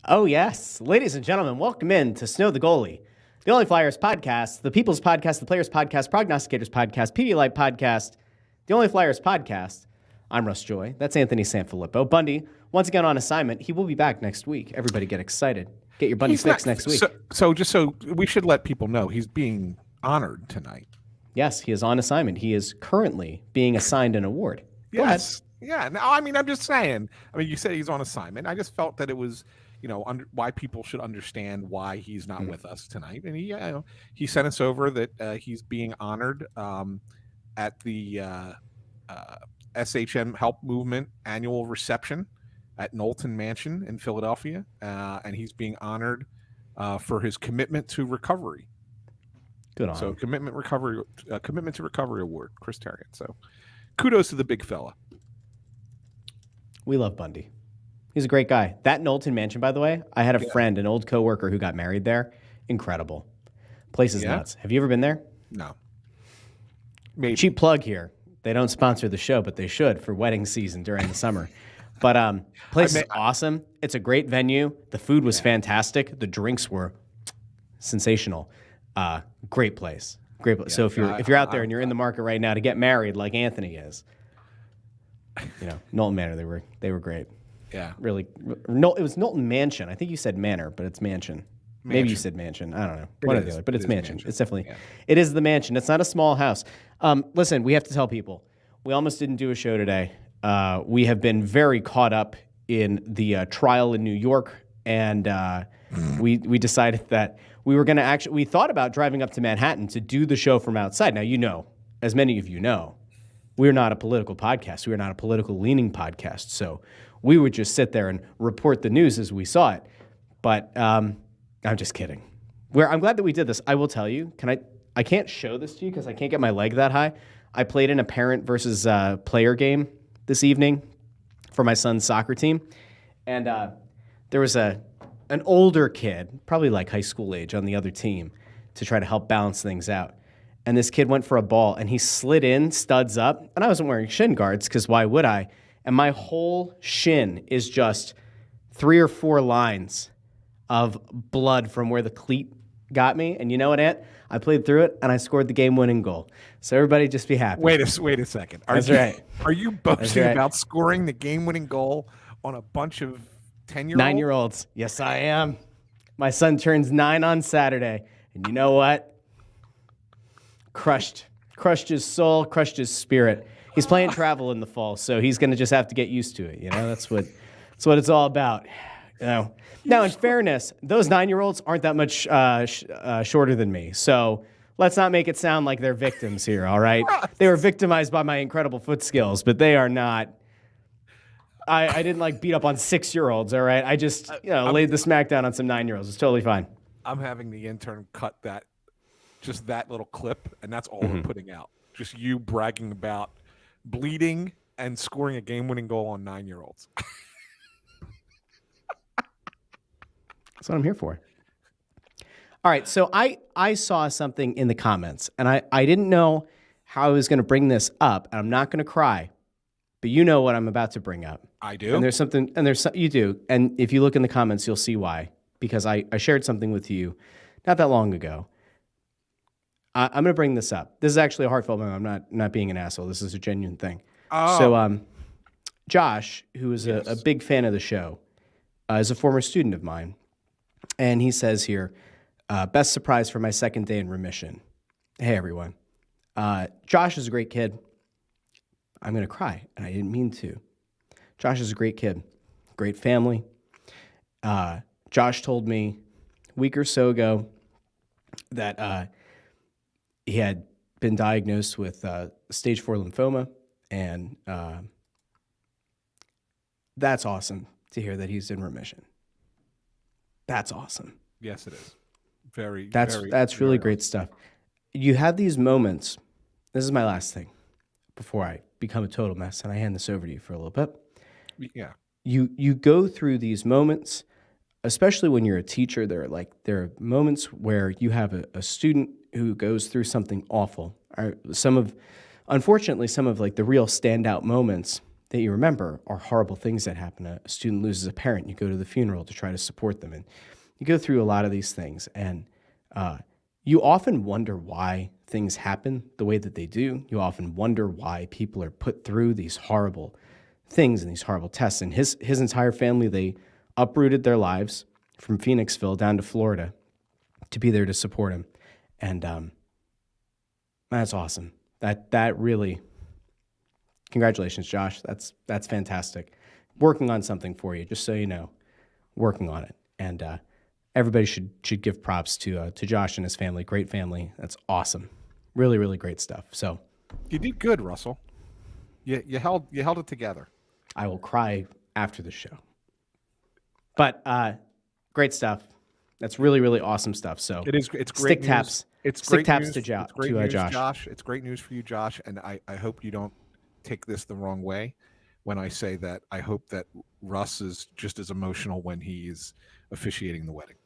Oh, yes. Ladies and gentlemen, welcome in to Snow The Goalie, the Only Flyers podcast, the People's Podcast, the Players Podcast, Prognosticators Podcast, Pedialyte Podcast, the Only Flyers podcast. I'm Russ Joy. That's Anthony SanFilippo. Bundy, once again on assignment. He will be back next week. Everybody get excited. Get your Bundy fix next week. So we should let people know he's being honored tonight. Yes, he is on assignment. He is currently being assigned an award. Yes. Yeah. No, I mean, I'm just saying. I mean, you said he's on assignment. I just felt that it was, why people should understand why he's not with us tonight. And he sent us over that he's being honored at the SHM Help Movement annual reception at Knowlton Mansion in Philadelphia, and he's being honored for his commitment to recovery. Good on. So commitment to recovery award, Chris Therien. So kudos to the big fella. We love Bundy. He's a great guy. That Knowlton Mansion, by the way, I had a friend, an old coworker who got married there. Incredible. Place is nuts. Have you ever been there? No. Maybe. Cheap plug here. They don't sponsor the show, but they should for wedding season during the summer. But place is awesome. It's a great venue. The food was fantastic. The drinks were sensational. Great place. Great place. So if you're out there and you're in the market right now to get married like Anthony is, Knowlton Manor, they were great. Yeah. Really. No, it was Knowlton Mansion. I think you said Manor, but it's Mansion. Maybe you said Mansion. I don't know. One or the other, but it's mansion. It's definitely, it is the mansion. It's not a small house. Listen, we have to tell people, we almost didn't do a show today. We have been very caught up in the trial in New York, and we decided that we were going to we thought about driving up to Manhattan to do the show from outside. Now, as many of you know, we're not a political podcast. We're not a political leaning podcast. So we would just sit there and report the news as we saw it. But I'm just kidding. I'm glad that we did this. I will tell you, I can't show this to you because I can't get my leg that high. I played in a parent versus player game this evening for my son's soccer team. And there was an older kid, probably like high school age, on the other team to try to help balance things out. And this kid went for a ball, and he slid in, studs up. And I wasn't wearing shin guards because why would I? And my whole shin is just 3 or 4 lines of blood from where the cleat got me. And you know what, Ant? I played through it, and I scored the game-winning goal. So everybody just be happy. Wait a second. That's right. Are you boasting about scoring the game-winning goal on a bunch of 10-year-olds? 9-year-olds. Yes, I am. My son turns 9 on Saturday. And you know what? Crushed his soul, crushed his spirit. He's playing travel in the fall, so he's going to just have to get used to it. That's what it's all about. Now, in fairness, those 9-year-olds aren't that much shorter than me. So let's not make it sound like they're victims here, all right? They were victimized by my incredible foot skills, but they are not. I didn't beat up on 6-year-olds, all right? I just laid the smackdown on some 9-year-olds. It's totally fine. I'm having the intern cut just that little clip, and that's all we're putting out. Just you bragging about bleeding and scoring a game-winning goal on 9-year-olds. That's what I'm here for. All right, so I saw something in the comments, and I didn't know how I was going to bring this up, and I'm not going to cry, but you know what I'm about to bring up. I do. And you do, and if you look in the comments, you'll see why, because I shared something with you not that long ago. I'm going to bring this up. This is actually a heartfelt moment. I'm not being an asshole. This is a genuine thing. Oh. So Josh, who is a big fan of the show, is a former student of mine. And he says here, best surprise for my second day in remission. Hey, everyone. Josh is a great kid. I'm going to cry, and I didn't mean to. Josh is a great kid, great family. Josh told me a week or so ago that he had been diagnosed with stage 4 lymphoma, and that's awesome to hear that he's in remission. That's awesome. Yes, it is. That's really great stuff. You have these moments. This is my last thing before I become a total mess, and I hand this over to you for a little bit. Yeah. You go through these moments, especially when you're a teacher. There are moments where you have a student who goes through something awful. Unfortunately, some of the real standout moments that you remember are horrible things that happen. A student loses a parent, you go to the funeral to try to support them, and you go through a lot of these things, and you often wonder why things happen the way that they do. You often wonder why people are put through these horrible things and these horrible tests. And his entire family, they uprooted their lives from Phoenixville down to Florida to be there to support him. And that's awesome. That really, congratulations, Josh. That's fantastic. Working on something for you, just so you know, working on it. And everybody should give props to Josh and his family. Great family. That's awesome. Really, really great stuff. So you did good, Russell. You held it together. I will cry after the show. But great stuff. That's really, really awesome stuff. So it's great stick news. taps. It's stick great taps news. to, It's great news, Josh. It's great news for you, Josh. And I hope you don't take this the wrong way when I say that I hope that Russ is just as emotional when he is officiating the wedding.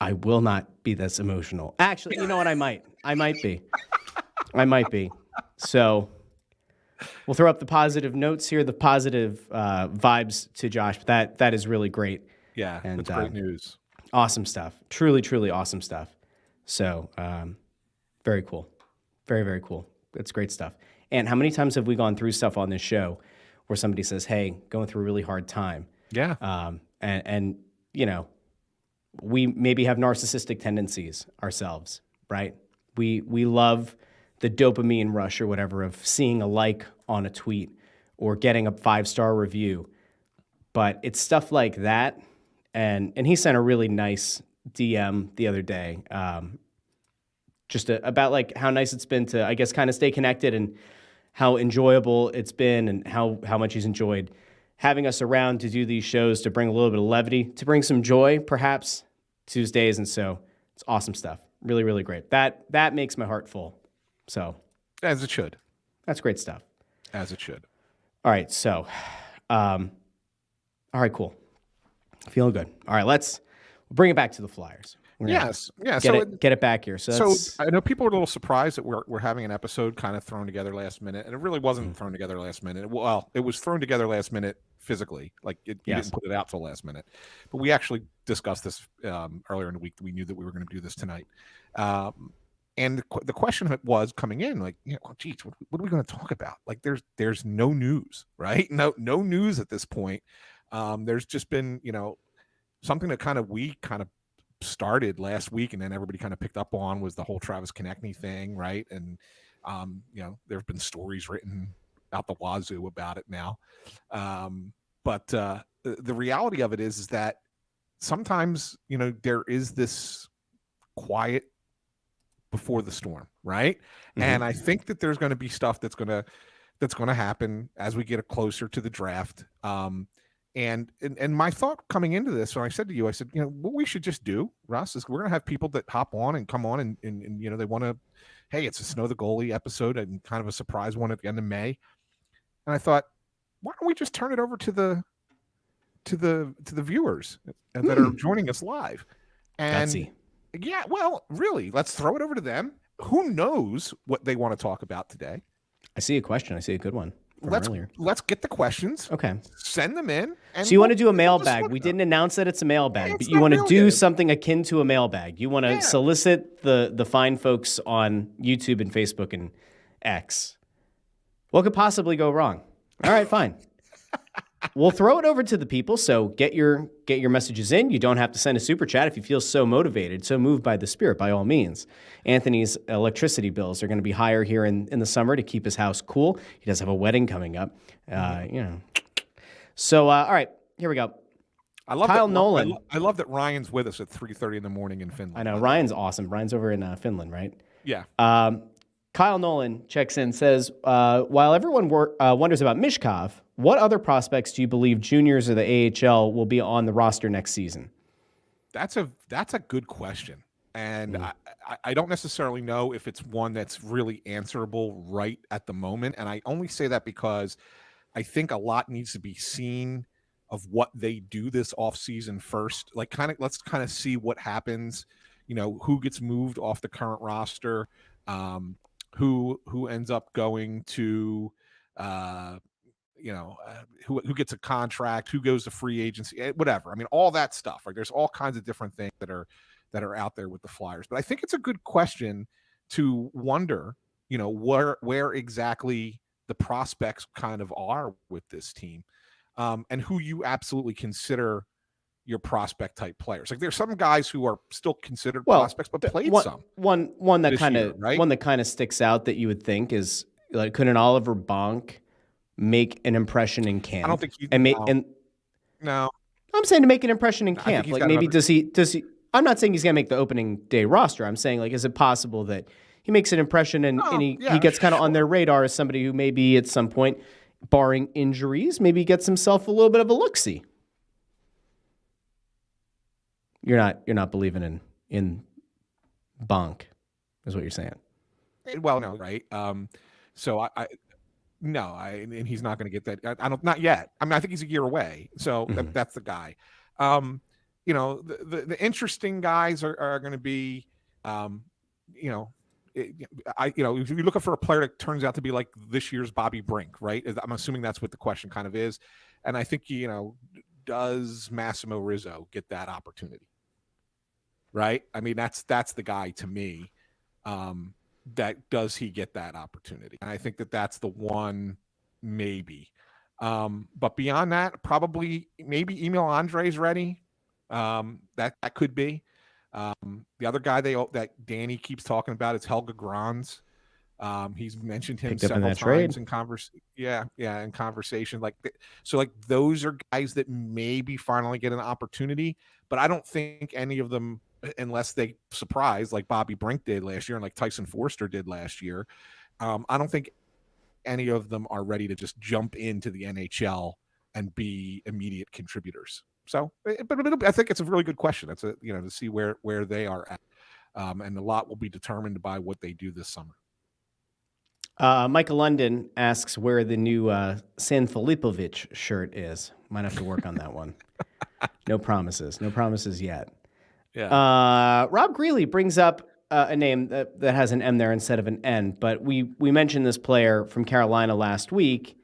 I will not be this emotional. Actually, you know what? I might be. I might be. So we'll throw up the positive notes here, the positive vibes to Josh. But that is really great. Yeah, and that's great news. Awesome stuff. Truly, truly awesome stuff. So very cool. Very, very cool. That's great stuff. And how many times have we gone through stuff on this show where somebody says, hey, going through a really hard time. Yeah. And you know, we maybe have narcissistic tendencies ourselves, right? We love the dopamine rush or whatever of seeing a like on a tweet or getting a 5-star review. But it's stuff like that. And he sent a really nice DM the other day, just about like how nice it's been to, I guess, kind of stay connected and how enjoyable it's been and how much he's enjoyed having us around to do these shows, to bring a little bit of levity, to bring some joy, perhaps, Tuesdays. And so it's awesome stuff. Really, really great. That makes my heart full. So as it should. That's great stuff. As it should. All right. So, all right, cool. Feeling good. All right, we'll bring it back to the Flyers. Yes. Yeah. Get it back here. So I know people are a little surprised that we're having an episode kind of thrown together last minute, and it really wasn't thrown together last minute. Well, it was thrown together last minute physically, like you didn't put it out till last minute. But we actually discussed this earlier in the week. We knew that we were going to do this tonight, and the question was coming in, like, geez, what are we going to talk about? Like, there's no news, right? No news at this point. There's just been, something that we started last week, and then everybody kind of picked up on was the whole Travis Konecny thing, right? And there have been stories written out the wazoo about it now. But the reality of it is that sometimes there is this quiet before the storm, right? Mm-hmm. And I think that there's going to be stuff that's going to happen as we get closer to the draft. And my thought coming into this, when I said to you, I said, what we should just do, Russ, is we're going to have people that hop on and come on and they want to, hey, it's a Snow the Goalie episode and kind of a surprise one at the end of May. And I thought, why don't we just turn it over to the viewers that are joining us live? And Gutsy. Yeah, well, really, let's throw it over to them. Who knows what they want to talk about today? I see a question. I see a good one. Let's get the questions. Okay. Send them in. And so you want to do a mailbag. We didn't announce that it's a mailbag, but you want to do something akin to a mailbag. You want to solicit the fine folks on YouTube and Facebook and X. What could possibly go wrong? All right, fine. We'll throw it over to the people. So get your messages in. You don't have to send a super chat if you feel so motivated, so moved by the spirit, by all means. Anthony's electricity bills are going to be higher here in the summer to keep his house cool. He does have a wedding coming up. So, all right, here we go. Kyle Nolan. I love that Ryan's with us at 3:30 in the morning in Finland. I know. Ryan's awesome. Ryan's over in Finland, right? Yeah. Kyle Nolan checks in, says, while everyone wonders about Mishkov, what other prospects do you believe juniors or the AHL will be on the roster next season? That's a good question. And I don't necessarily know if it's one that's really answerable right at the moment. And I only say that because I think a lot needs to be seen of what they do this offseason first. Like, let's kind of see what happens, who gets moved off the current roster, who ends up going to who gets a contract, who goes to free agency, whatever. I mean, all that stuff. Like, there's all kinds of different things that are out there with the Flyers. But I think it's a good question to wonder, where exactly the prospects kind of are with this team, and who you absolutely consider your prospect type players. Like, there's some guys who are still considered prospects, but played some. One that kind of sticks out that you would think is, like, could an Oliver Bonk make an impression in camp? I don't think he's no. I'm saying to make an impression in camp. Like, maybe does he? I'm not saying he's gonna make the opening day roster. I'm saying, like, is it possible that he makes an impression and he gets kind of on their radar as somebody who maybe at some point, barring injuries, maybe gets himself a little bit of a look-see. You're not believing in Bonk, is what you're saying. Well, no, right? So and he's not going to get that. Not yet. I mean, I think he's a year away. So that's the guy. The interesting guys are going to be, if you're looking for a player that turns out to be like this year's Bobby Brink, right? I'm assuming that's what the question kind of is. And I think, does Massimo Rizzo get that opportunity? Right? I mean, that's the guy to me. That does he get that opportunity? And I think that's the one, maybe. But beyond that, probably maybe Emil Andre's ready. That could be. The other guy that Danny keeps talking about is Helge Grans. He's mentioned him several times in conversation. In conversation. So those are guys that maybe finally get an opportunity, but I don't think any of them, unless they surprise like Bobby Brink did last year and like Tyson Forster did last year, I don't think any of them are ready to just jump into the NHL and be immediate contributors. So, but I think it's a really good question. That's to see where they are at, and a lot will be determined by what they do this summer. Michael London asks where the new SanFilippo shirt is. Might have to work on that one. No promises yet. Yeah. Rob Greeley brings up a name that has an M there instead of an N, but we mentioned this player from Carolina last week.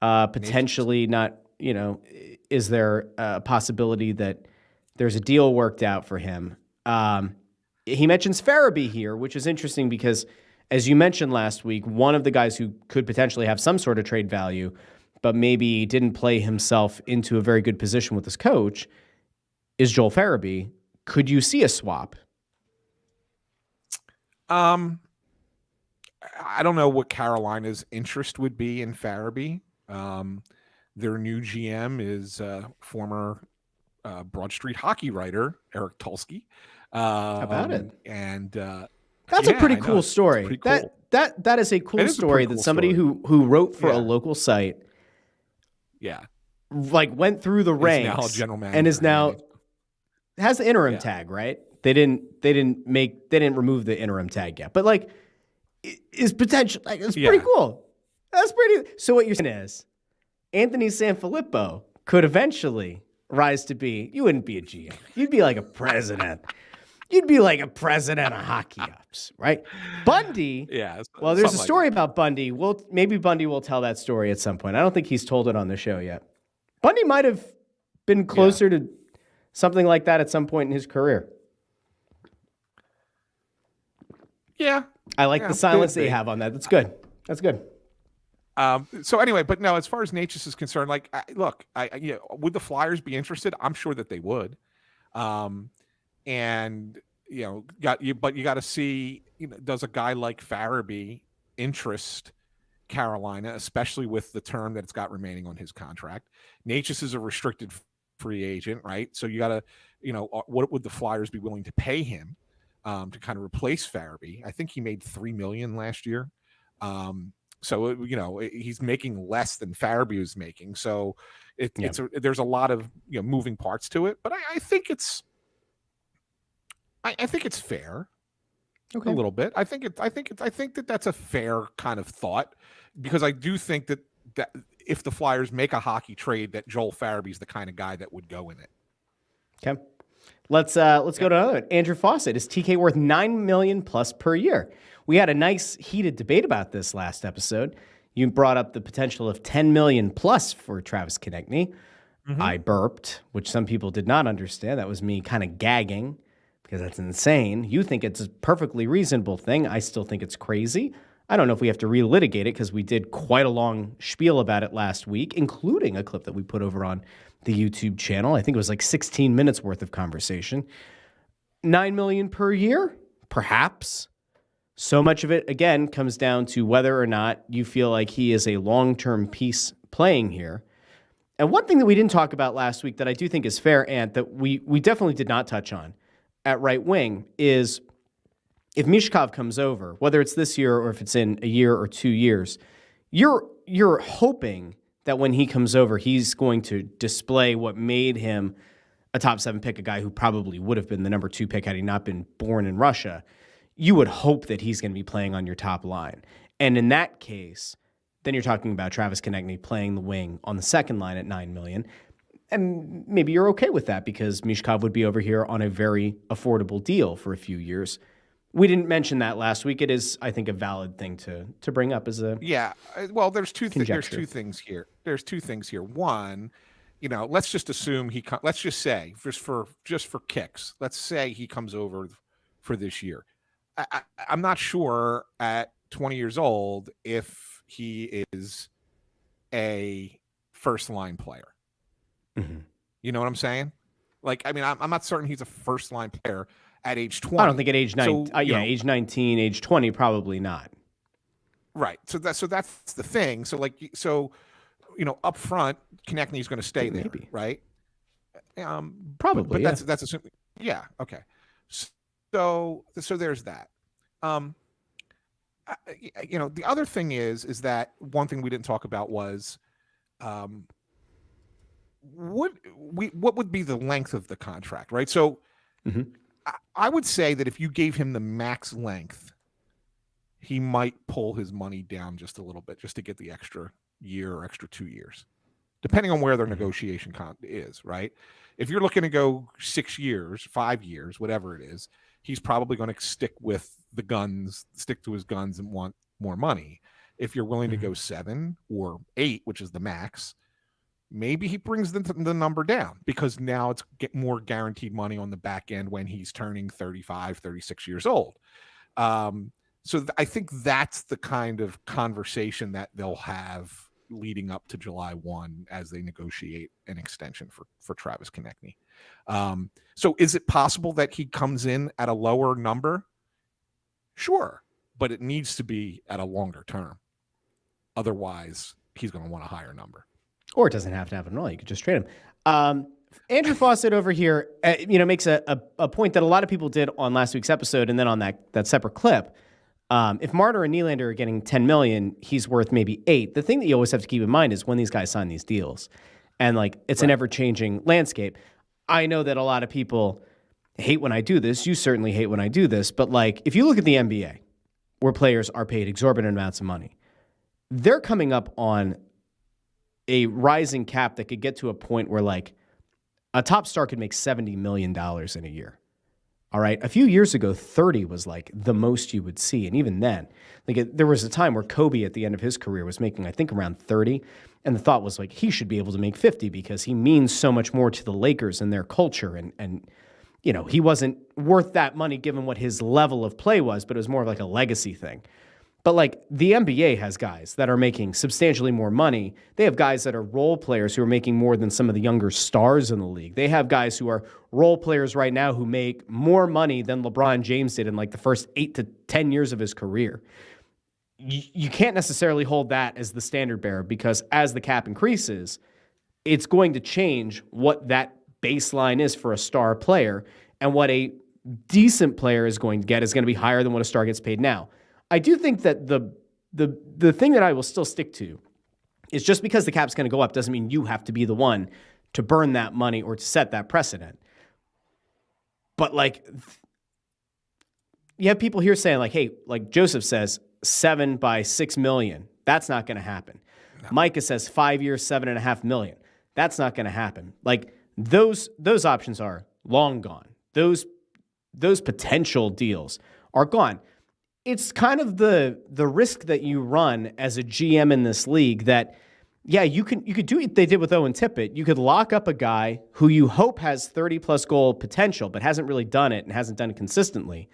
Potentially not, is there a possibility that there's a deal worked out for him? He mentions Farabee here, which is interesting because, as you mentioned last week, one of the guys who could potentially have some sort of trade value, but maybe didn't play himself into a very good position with his coach, is Joel Farabee. Could you see a swap? I don't know what Carolina's interest would be in Farabee. Their new GM is former Broad Street hockey writer Eric Tulsky. How about it? And that's a pretty cool story. Pretty cool. That is a cool story that somebody who wrote for a local site, went through the ranks now general manager, and is now has the interim tag, right? They didn't remove the interim tag yet, but is potential. It's pretty cool. That's pretty. So what you're saying is, Anthony SanFilippo could eventually rise to be. You wouldn't be a GM. You'd be like a president. You'd be like a president of hockey ops, right? Bundy. Yeah. Well, there's a story about Bundy. Maybe Bundy will tell that story at some point. I don't think he's told it on the show yet. Bundy might have been closer to something like that at some point in his career. Yeah. I like the silence that you have on that. That's good. That's good. So anyway, but no, as far as Natchez is concerned, would the Flyers be interested? I'm sure that they would. And you got to see, does a guy like Farabee interest Carolina, especially with the term that it's got remaining on his contract? Natchez is a restricted free agent, right? So you got to, what would the Flyers be willing to pay him to kind of replace Farabee? I think he made $3 million last year. So he's making less than Farabee was making. So there's a lot of moving parts to it, but I think it's fair. Okay. A little bit. I think that's a fair kind of thought, because I do think that if the Flyers make a hockey trade, that Joel Farabee's the kind of guy that would go in it. Okay. Let's go to another one. Andrew Fawcett, is TK worth $9 million plus per year? We had a nice heated debate about this last episode. You brought up the potential of 10 million plus for Travis Konecny. I burped, which some people did not understand. That was me kind of gagging because that's insane. You think it's a perfectly reasonable thing. I still think it's crazy. I don't know if we have to relitigate it because we did quite a long spiel about it last week, including a clip that we put over on the YouTube channel. I think it was like 16 minutes worth of conversation. 9 million per year? Perhaps. So much of it, again, comes down to whether or not you feel like he is a long-term piece playing here. And one thing that we didn't talk about last week that I do think is fair, Ant, that we definitely did not touch on at right wing is if Mishkov comes over, whether it's this year or if it's in a year or 2 years, you're hoping that when he comes over, he's going to display what made him a top 7 pick, a guy who probably would have been the number 2 pick had he not been born in Russia. You would hope that he's going to be playing on your top line. And in that case, then you're talking about Travis Konecny playing the wing on the second line at $9 million. And maybe you're okay with that because Mishkov would be over here on a very affordable deal for a few years. We didn't mention that last week. It is, I think, a valid thing to bring up as a Well, there's two things here. There's two things here. One, let's just assume let's just say just for kicks, let's say he comes over for this year. I'm not sure at 20 years old if he is a first line player. Mm-hmm. You know what I'm saying? I'm not certain he's a first line player at age 20. I don't think at age 9. Age 19, age 20, probably not. Right. So that's the thing. So up front, Konecny is going to stay there, right? Probably. But that's assuming. Yeah. Okay. So there's that. The other thing is that one thing we didn't talk about was, what would be the length of the contract, right? So I would say that if you gave him the max length, he might pull his money down just a little bit just to get the extra year or extra 2 years, depending on where their negotiation is, right? If you're looking to go 6 years, 5 years, whatever it is, he's probably going to stick to his guns and want more money. If you're willing to go 7 or 8, which is the max, maybe he brings the number down because now it's more guaranteed money on the back end when he's turning 35, 36 years old. So I think that's the kind of conversation that they'll have leading up to July 1 as they negotiate an extension for Travis Konecny. So is it possible that he comes in at a lower number? Sure, but it needs to be at a longer term. Otherwise, he's going to want a higher number. Or it doesn't have to happen at all. You could just trade him. Andrew Fawcett over here, makes a point that a lot of people did on last week's episode and then on that separate clip. If Marner and Nylander are getting $10 million, he's worth maybe $8 million. The thing that you always have to keep in mind is when these guys sign these deals. And it's an ever-changing landscape. I know that a lot of people hate when I do this. You certainly hate when I do this. But if you look at the NBA, where players are paid exorbitant amounts of money, they're coming up on a rising cap that could get to a point where a top star could make $70 million in a year. All right. A few years ago, 30 was the most you would see. And even then, there was a time where Kobe at the end of his career was making, I think, around 30. And the thought was he should be able to make 50 because he means so much more to the Lakers and their culture. And he wasn't worth that money given what his level of play was, but it was more of a legacy thing. But the NBA has guys that are making substantially more money. They have guys that are role players who are making more than some of the younger stars in the league. They have guys who are role players right now who make more money than LeBron James did in the first 8 to 10 years of his career. You can't necessarily hold that as the standard bearer because as the cap increases, it's going to change what that baseline is for a star player, and what a decent player is going to get is going to be higher than what a star gets paid now. I do think that the thing that I will still stick to is just because the cap's going to go up doesn't mean you have to be the one to burn that money or to set that precedent. But you have people here saying hey, Joseph says 7 by $6 million. That's not going to happen. No. Micah says 5 years, $7.5 million. That's not going to happen. Those options are long gone. Those potential deals are gone. it's kind of the risk that you run as a GM in this league that, yeah, you could do what they did with Owen Tippett. You could lock up a guy who you hope has 30-plus goal potential but hasn't really done it and hasn't done it consistently.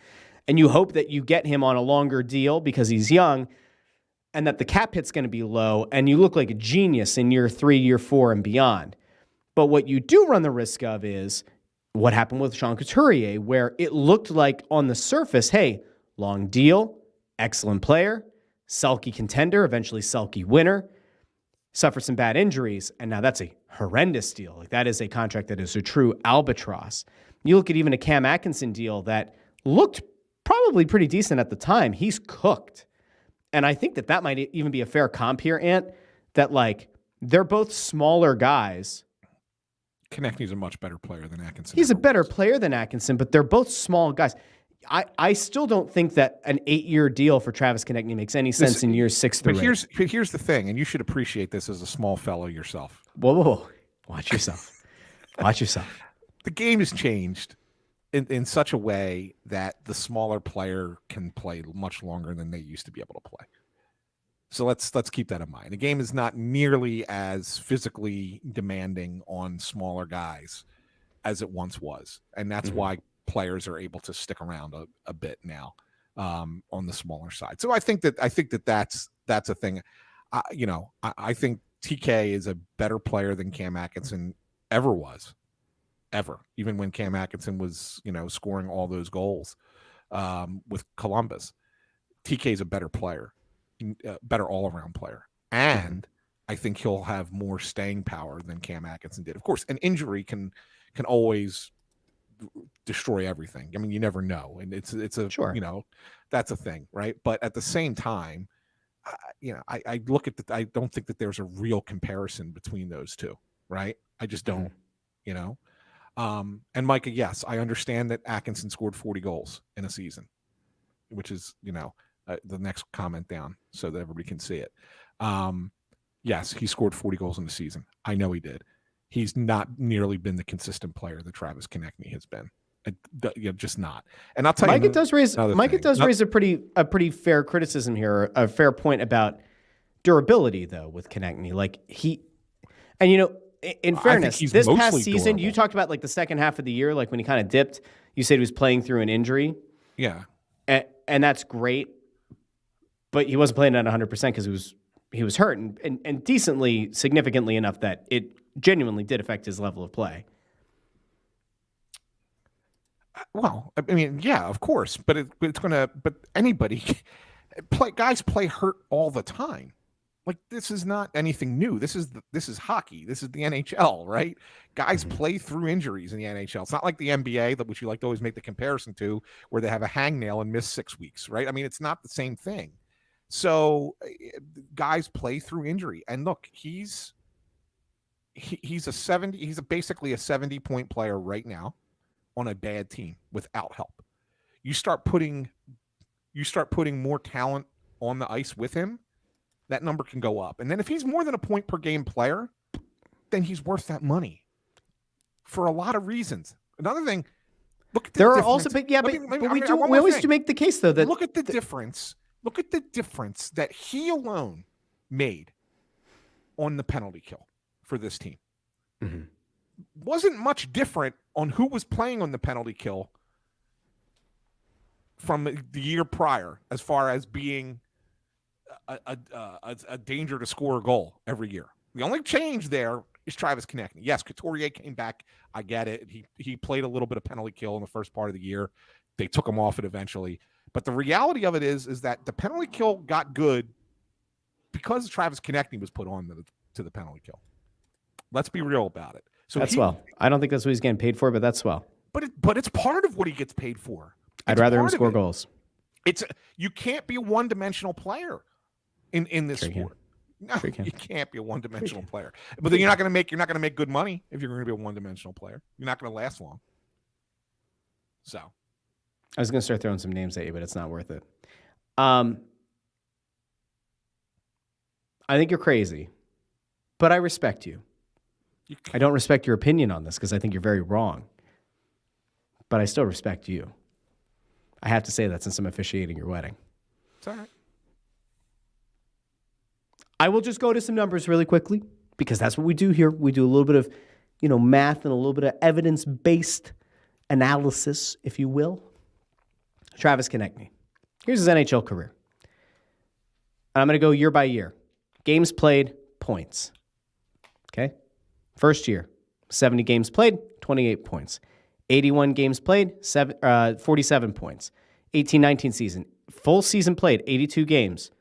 And you hope that you get him on a longer deal because he's young and that the cap hit's going to be low and you look like a genius in year 3, year 4, and beyond. But what you do run the risk of is what happened with Sean Couturier, where it looked like on the surface, hey, long deal, excellent player, sulky contender, eventually sulky winner, suffered some bad injuries, and now that's a horrendous deal. Like, that is a contract that is a true albatross. You look at even a Cam Atkinson deal that looked probably pretty decent at the time. He's cooked. And I think that might even be a fair comp here, Ant, that, like, they're both smaller guys. Konechny's a much better player than Atkinson. He's a better player than Atkinson, but they're both small guys. I still don't think that an 8-year deal for Travis Konecny makes any sense in years 6 through 8. But here's the thing, and you should appreciate this as a small fellow yourself. Whoa. Watch yourself. Watch yourself. The game has changed in such a way that the smaller player can play much longer than they used to be able to play. So let's keep that in mind. The game is not nearly as physically demanding on smaller guys as it once was, and that's why players are able to stick around a bit now on the smaller side. So I think that's a thing. I think TK is a better player than Cam Atkinson ever was, even when Cam Atkinson was, scoring all those goals with Columbus. TK is a better player, better all-around player. And I think he'll have more staying power than Cam Atkinson did. Of course, an injury can always destroy everything. I mean, you never know. And it's a, sure, that's a thing, right? But at the same time, I look at I don't think that there's a real comparison between those two, right? I just don't, and Micah, yes, I understand that Atkinson scored 40 goals in a season, which is, the next comment down so that everybody can see it. Yes, he scored 40 goals in the season. I know he did. He's not nearly been the consistent player that Travis Konecny has been. Just not. And I'll tell you, Micah does raise a pretty fair criticism here, a fair point about durability though with Konecny. Like in fairness, this past season, you talked about like the second half of the year, like when he kind of dipped. You said he was playing through an injury. Yeah, and that's great, but he wasn't playing at 100% because he was hurt and decently, significantly enough that it genuinely did affect his level of play. Well, I mean, yeah, of course, but anybody guys play hurt all the time. Like, this is not anything new. This is hockey. This is the NHL, right? Guys play through injuries in the NHL. It's not like the NBA, which you like to always make the comparison to, where they have a hangnail and miss 6 weeks, right? I mean, it's not the same thing. So guys play through injury, and look, he's basically a 70-point player right now on a bad team without help. You start putting more talent on the ice with him, that number can go up. And then if he's more than a point per game player, then he's worth that money for a lot of reasons. Another thing, look at the difference. Also, we always do make the case though that look at the difference. Look at the difference that he alone made on the penalty kill for this team. Mm-hmm. Wasn't much different on who was playing on the penalty kill from the year prior, as far as being a danger to score a goal every year. The only change there is Travis Konecny. Yes, Couturier came back. I get it. He played a little bit of penalty kill in the first part of the year. They took him off it eventually. But the reality of it is that the penalty kill got good because Travis Konecny was put on to the penalty kill. Let's be real about it. So that's swell. I don't think that's what he's getting paid for, but that's swell. But it's part of what he gets paid for. I'd rather him score goals. You can't be a one-dimensional player in this sport. No, you can't be a one-dimensional player. But then you're not going to make good money if you're going to be a one-dimensional player. You're not going to last long. So, I was going to start throwing some names at you, but it's not worth it. I think you're crazy, but I respect you. I don't respect your opinion on this because I think you're very wrong, but I still respect you. I have to say that since I'm officiating your wedding. It's all right. I will just go to some numbers really quickly because that's what we do here. We do a little bit of, math and a little bit of evidence-based analysis, if you will. Travis Konecny. Here's his NHL career. I'm going to go year by year. Games played, points. Okay? First year, 70 games played, 28 points. 81 games played, 47 points. 18-19 season, full season played, 82 games,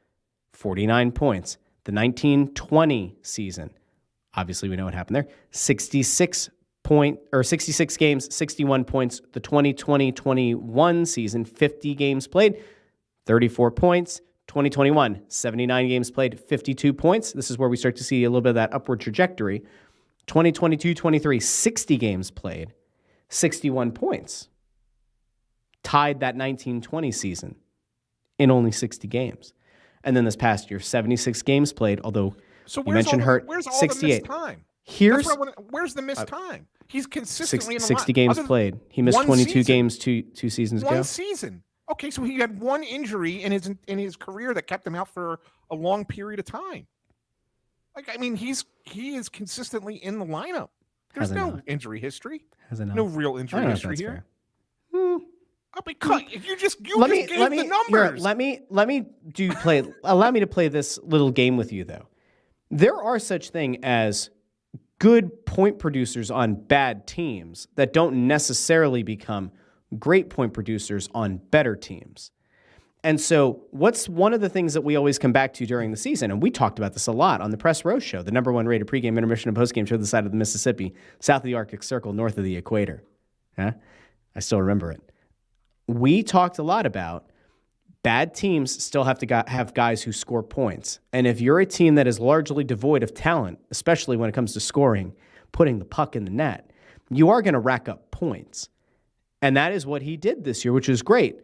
49 points. The 19-20 season, obviously we know what happened there, 66 games, 61 points. The 2020-21 season, 50 games played, 34 points. 2021, 79 games played, 52 points. This is where we start to see a little bit of that upward trajectory. 2022-23, 60 games played, 61 points. Tied that 19-20 season in only 60 games. And then this past year, 76 games played, although you mentioned hurt, where's all 68. The missed time? Where's the missed time? He's consistently in the 60 games played. He missed 22 games two seasons ago. One season. Okay, so he had one injury in his career that kept him out for a long period of time. He is consistently in the lineup. There's no injury history. No real injury history here. Because you just gave the numbers. Allow me to play this little game with you, though. There are such thing as good point producers on bad teams that don't necessarily become great point producers on better teams. And so what's one of the things that we always come back to during the season, and we talked about this a lot on the Press Row Show, the number one rated pregame, intermission, and postgame show this side of the Mississippi, south of the Arctic Circle, north of the equator. I still remember it. We talked a lot about bad teams still have to have guys who score points. And if you're a team that is largely devoid of talent, especially when it comes to scoring, putting the puck in the net, you are going to rack up points. And that is what he did this year, which is great.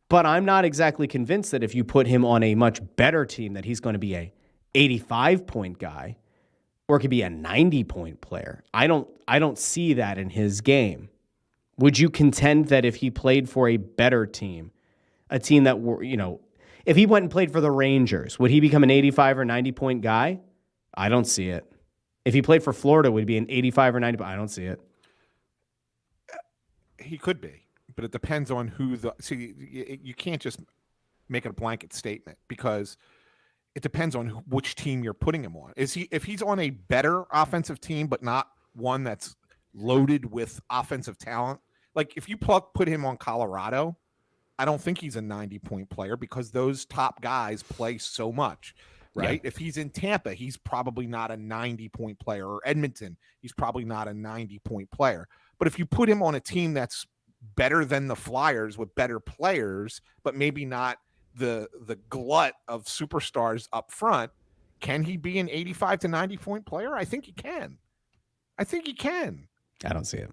But I'm not exactly convinced that if you put him on a much better team that he's going to be a 85-point guy or could be a 90-point player. I don't see that in his game. Would you contend that if he played for a better team, a team that were, if he went and played for the Rangers, would he become an 85 or 90-point guy? I don't see it. If he played for Florida, would he be an 85 or 90? I don't see it. He could be, but it depends on who you can't just make it a blanket statement because it depends on which team you're putting him on. If he's on a better offensive team, but not one that's loaded with offensive talent, like if you put him on Colorado, I don't think he's a 90-point player because those top guys play so much, right? Yeah. If he's in Tampa, he's probably not a 90-point player, or Edmonton, he's probably not a 90-point player. But if you put him on a team that's better than the Flyers with better players, but maybe not the glut of superstars up front, can he be an 85 to 90-point player? I think he can. I don't see it.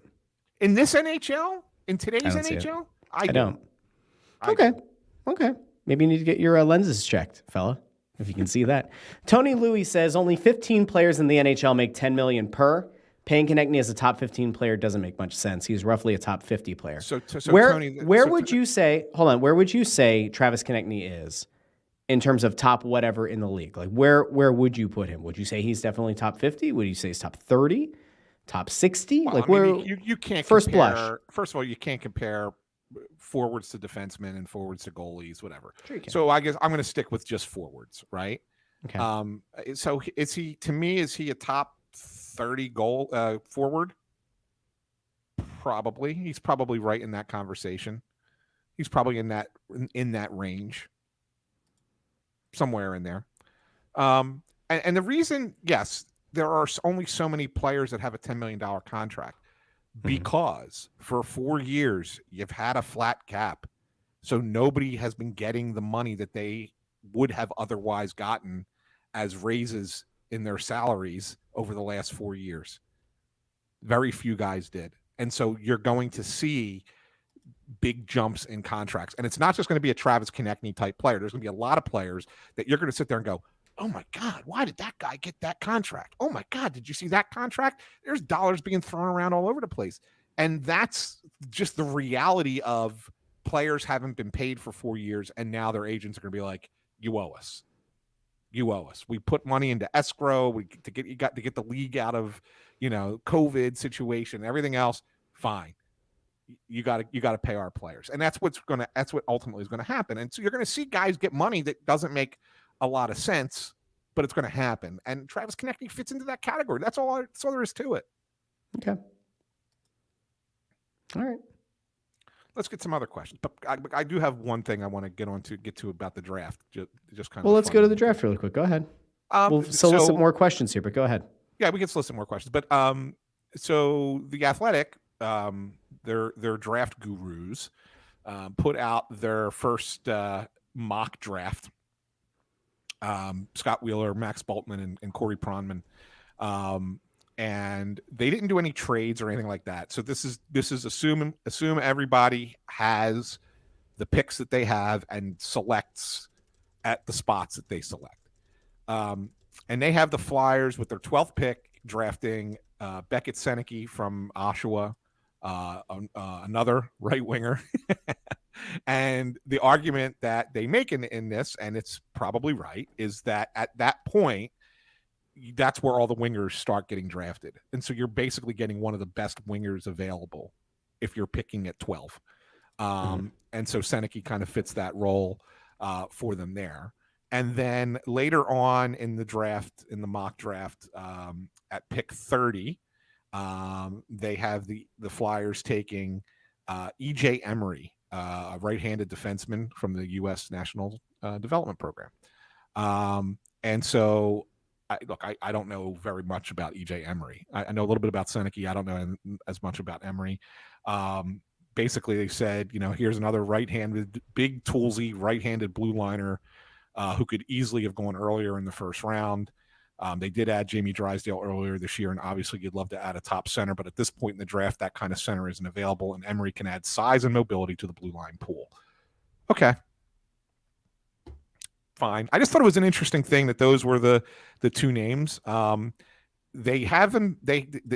In this NHL? In today's NHL? I don't. Okay. Maybe you need to get your lenses checked, fella, if you can see that. Tony Louie says only 15 players in the NHL make $10 million per. Paying Konecny as a top 15 player doesn't make much sense. He's roughly a top 50 player. Where would you say Travis Konecny is in terms of top whatever in the league? Like where would you put him? Would you say he's definitely top 50? Would you say he's top 30? Top 60? Well, you can't first blush. First of all, you can't compare forwards to defensemen and forwards to goalies, whatever. Sure, so I guess I'm going to stick with just forwards, right? Okay. So is he a top 30 goal forward? Probably. He's probably right in that conversation. He's probably in that range. Somewhere in there. And the reason, yes, there are only so many players that have a $10 million contract because for 4 years you've had a flat cap. So nobody has been getting the money that they would have otherwise gotten as raises in their salaries over the last 4 years. Very few guys did. And so you're going to see big jumps in contracts. And it's not just going to be a Travis Konecny type player. There's going to be a lot of players that you're going to sit there and go, oh my God, why did that guy get that contract? Oh my God, did you see that contract? There's dollars being thrown around all over the place. And that's just the reality of players haven't been paid for 4 years, and now their agents are going to be like, "You owe us. You owe us. We put money into escrow. You got to get the league out of, COVID situation, everything else. Fine. You got to pay our players," and that's what ultimately is going to happen. And so you're going to see guys get money that doesn't make a lot of sense, but it's going to happen. And Travis Konecny fits into that category. That's all there is to it. Okay. All right. Let's get some other questions. But I do have one thing I want to get to about the draft. Just kind of. Well, let's go to the draft really quick. Go ahead. We'll solicit more questions here, but go ahead. Yeah, we can solicit more questions. But so the Athletic, their draft gurus, put out their first mock draft. Scott Wheeler, Max Bultman, and Corey Pronman. And they didn't do any trades or anything like that. So this is assume everybody has the picks that they have and selects at the spots that they select. And they have the Flyers with their 12th pick drafting Beckett Seneke from Oshawa, another right winger. And the argument that they make in this, and it's probably right, is that at that point, that's where all the wingers start getting drafted. And so you're basically getting one of the best wingers available if you're picking at 12. And so Seneke kind of fits that role for them there. And then later on in the draft, in the mock draft, at pick 30, they have the Flyers taking E.J. Emery, a right-handed defenseman from the U.S. National Development Program. And so I don't know very much about E.J. Emery. I know a little bit about Seneke. I don't know as much about Emery. Basically, they said, here's another right-handed, big toolsy, right-handed blue liner who could easily have gone earlier in the first round. They did add Jamie Drysdale earlier this year, and obviously you'd love to add a top center, but at this point in the draft, that kind of center isn't available, and Emery can add size and mobility to the blue line pool. Okay. Fine. I just thought it was an interesting thing that those were the two names. The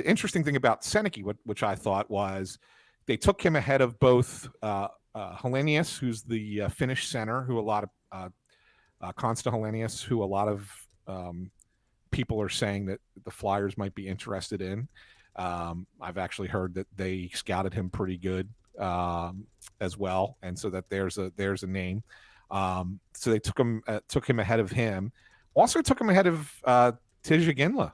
interesting thing about Seneke, which I thought was they took him ahead of both Helenius, who's the Finnish center, who a lot of Konsta Helenius, who a lot of people are saying that the Flyers might be interested in. I've actually heard that they scouted him pretty good as well, and so that there's a name. So they took him ahead of him. Also took him ahead of Tijia Ginla,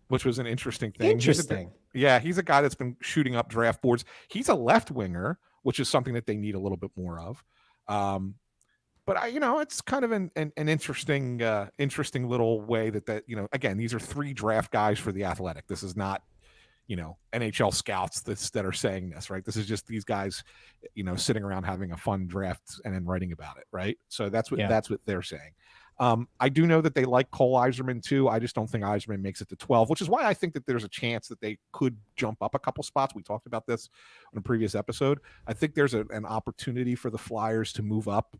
which was an interesting thing. Interesting. He's a guy that's been shooting up draft boards. He's a left winger, which is something that they need a little bit more of. But it's kind of an interesting little way that again, these are 3 draft guys for the Athletic. This is not, NHL scouts that are saying this, right? This is just these guys, sitting around having a fun draft and then writing about it, right? So that's what they're saying. I do know that they like Cole Yzerman too. I just don't think Yzerman makes it to 12, which is why I think that there's a chance that they could jump up a couple spots. We talked about this on a previous episode. I think there's an opportunity for the Flyers to move up,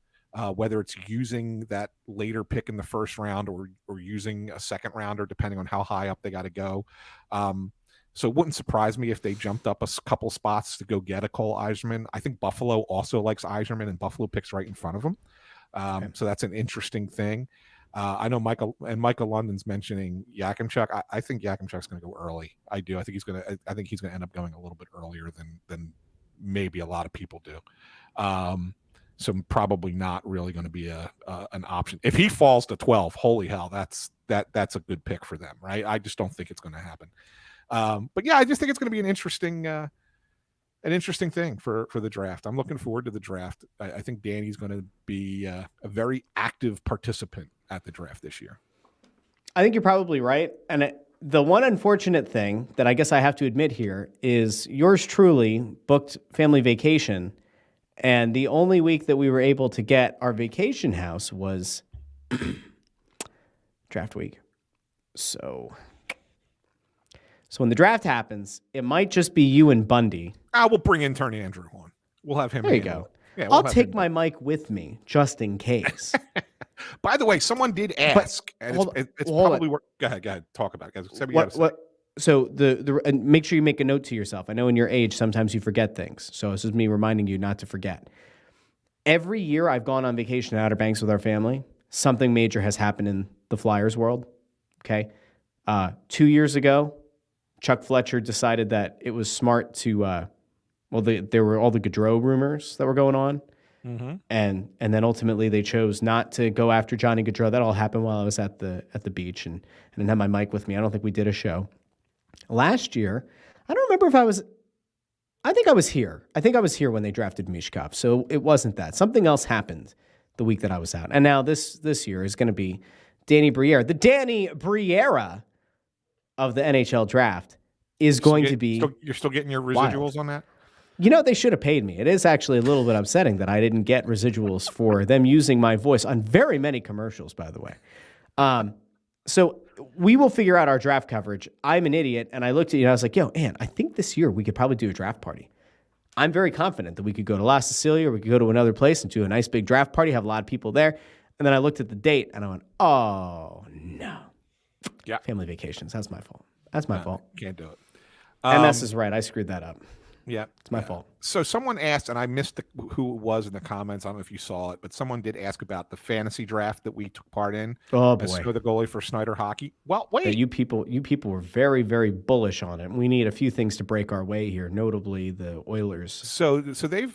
whether it's using that later pick in the first round or using a second rounder, depending on how high up they got to go. So it wouldn't surprise me if they jumped up a couple spots to go get a Cole Yzerman. I think Buffalo also likes Yzerman, and Buffalo picks right in front of him. Okay. So that's an interesting thing. I know Michael London's mentioning Yakimchuk. I think Yakimchuk's going to go early. I do. I think he's going to end up going a little bit earlier than maybe a lot of people do. So probably not really going to be an option. If he falls to 12, holy hell, that's a good pick for them, right? I just don't think it's going to happen. But yeah, I just think it's going to be an interesting thing for the draft. I'm looking forward to the draft. I think Danny's going to be a very active participant at the draft this year. I think you're probably right. And the one unfortunate thing that I guess I have to admit here is yours truly booked family vacation. And the only week that we were able to get our vacation house was draft week. So when the draft happens, it might just be you and Bundy. We'll bring intern Andrew on. We'll have him. There you go. Yeah, I'll take my mic with me just in case. By the way, someone did ask, and it's probably worth. Go ahead. Talk about it. So and make sure you make a note to yourself. I know in your age, sometimes you forget things. So this is me reminding you not to forget. Every year I've gone on vacation to Outer Banks with our family, something major has happened in the Flyers world. Okay. 2 years ago, Chuck Fletcher decided that it was smart to, there were all the Gaudreau rumors that were going on. Mm-hmm. And then ultimately they chose not to go after Johnny Gaudreau. That all happened while I was at the beach and I didn't have my mic with me. I don't think we did a show. Last year, I don't remember if I think I was here. I think I was here when they drafted Mishkov. So it wasn't that. Something else happened the week that I was out. And now this year is going to be Danny Briere. The Danny Briere of the NHL draft is going to be You're still getting your residuals on that? You know, they should have paid me. It is actually a little bit upsetting that I didn't get residuals for them using my voice on very many commercials, by the way. So we will figure out our draft coverage. I'm an idiot, and I looked at you and I was like, yo, Ann, I think this year we could probably do a draft party. I'm very confident that we could go to La Cecilia or we could go to another place and do a nice big draft party, have a lot of people there. And then I looked at the date and I went, oh, no. Yeah. Family vacations. That's my fault. That's my fault. Can't do it. MS is right. I screwed that up. Yeah. It's my fault. So someone asked, and I missed who it was in the comments. I don't know if you saw it, but someone did ask about the fantasy draft that we took part in. Oh, boy. Snow the Goalie for Snyder Hockey. Well, wait. Yeah, you people were very, very bullish on it. We need a few things to break our way here, notably the Oilers. So they've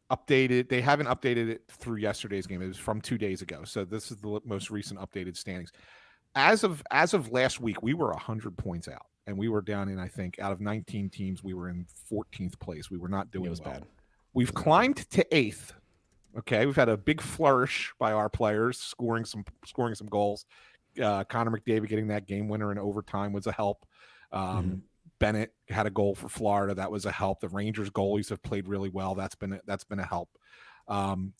updated. They haven't updated it through yesterday's game. It was from 2 days ago. So this is the most recent updated standings. As of last week, we were 100 points out. And we were down in, I think, out of 19 teams, we were in 14th place. We were not doing well. Bad. We've climbed to 8th. Okay, we've had a big flourish by our players, scoring some goals. Connor McDavid getting that game winner in overtime was a help. Bennett had a goal for Florida. That was a help. The Rangers goalies have played really well. That's been a help.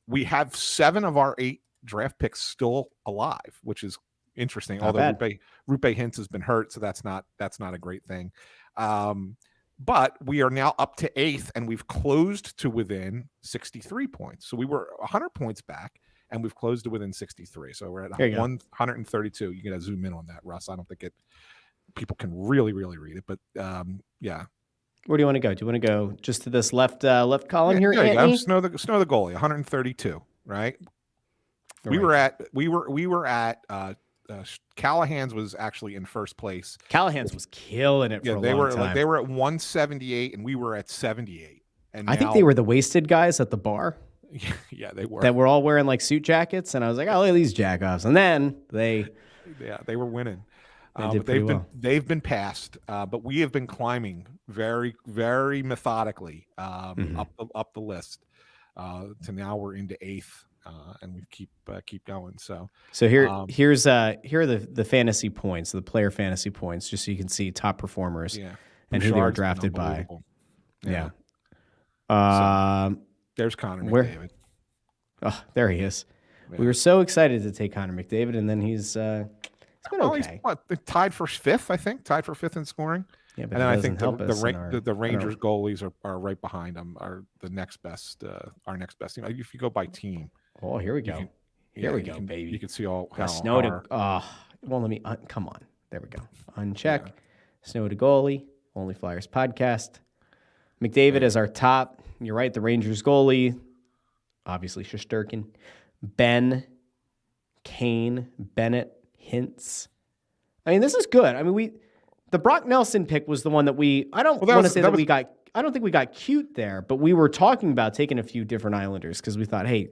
We have 7 of our 8 draft picks still alive, which is interesting. Although Rupe Hintz has been hurt, so that's not a great thing. But we are now up to 8th, and we've closed to within 63 points. So we were 100 points back, and we've closed to within 63. So we're at 132. You got to zoom in on that, Russ. I don't think people can really read it, but yeah. Where do you want to go? Do you want to go just to this left column here? There you go. Snow the Goalie, 132. Right. We were at. Callahan's was actually in first place. Callahan's was killing it for a long time. They were at 178 and we were at 78. And I think they were the wasted guys at the bar. Yeah, they were. That were all wearing like suit jackets, and I was like, "Oh, look at these jackoffs!" And then they were winning. They've been passed, but we have been climbing very, very methodically up the list. To now we're into 8th. And we keep going. So here are the fantasy points, the player fantasy points, just so you can see top performers and who they were drafted by. Yeah. There's Connor McDavid. Oh, there he is. Yeah. We were so excited to take Connor McDavid, and then he's been okay. He's tied for 5th, I think. Tied for 5th in scoring. Yeah, but and then I think the Rangers goalies are right behind them. Are the next best. Our next best team. If you go by team. Oh, here we go. Here we go, baby. You can see all how Snow to well, let me come on. There we go. Uncheck. Yeah. Snow to Goalie, Only Flyers podcast. McDavid is our top. You're right, the Rangers goalie. Obviously Shesterkin. Ben, Kane, Bennett, Hintz. I mean, this is good. I mean, the Brock Nelson pick was the one that I don't want to say that we got. I don't think we got cute there, but we were talking about taking a few different Islanders because we thought, hey,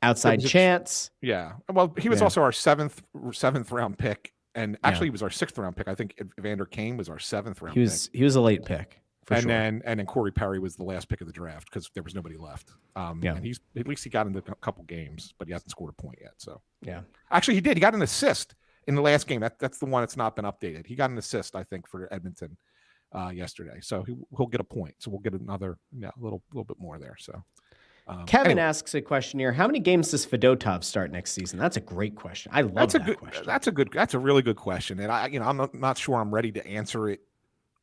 outside chance. Yeah. Well, he was also our seventh round pick, and actually he was our 6th round pick. I think Evander Kane was our 7th round pick. He was a late pick. Then Corey Perry was the last pick of the draft because there was nobody left. And at least he got into a couple games, but he hasn't scored a point yet. So yeah, actually he did. He got an assist in the last game. That's the one that's not been updated. He got an assist, I think, for Edmonton yesterday. So he'll get a point. So we'll get another little bit more there. So Kevin asks a question here: how many games does Fedotov start next season? That's a great question. I love that question. That's a really good question, and I'm not sure I'm ready to answer it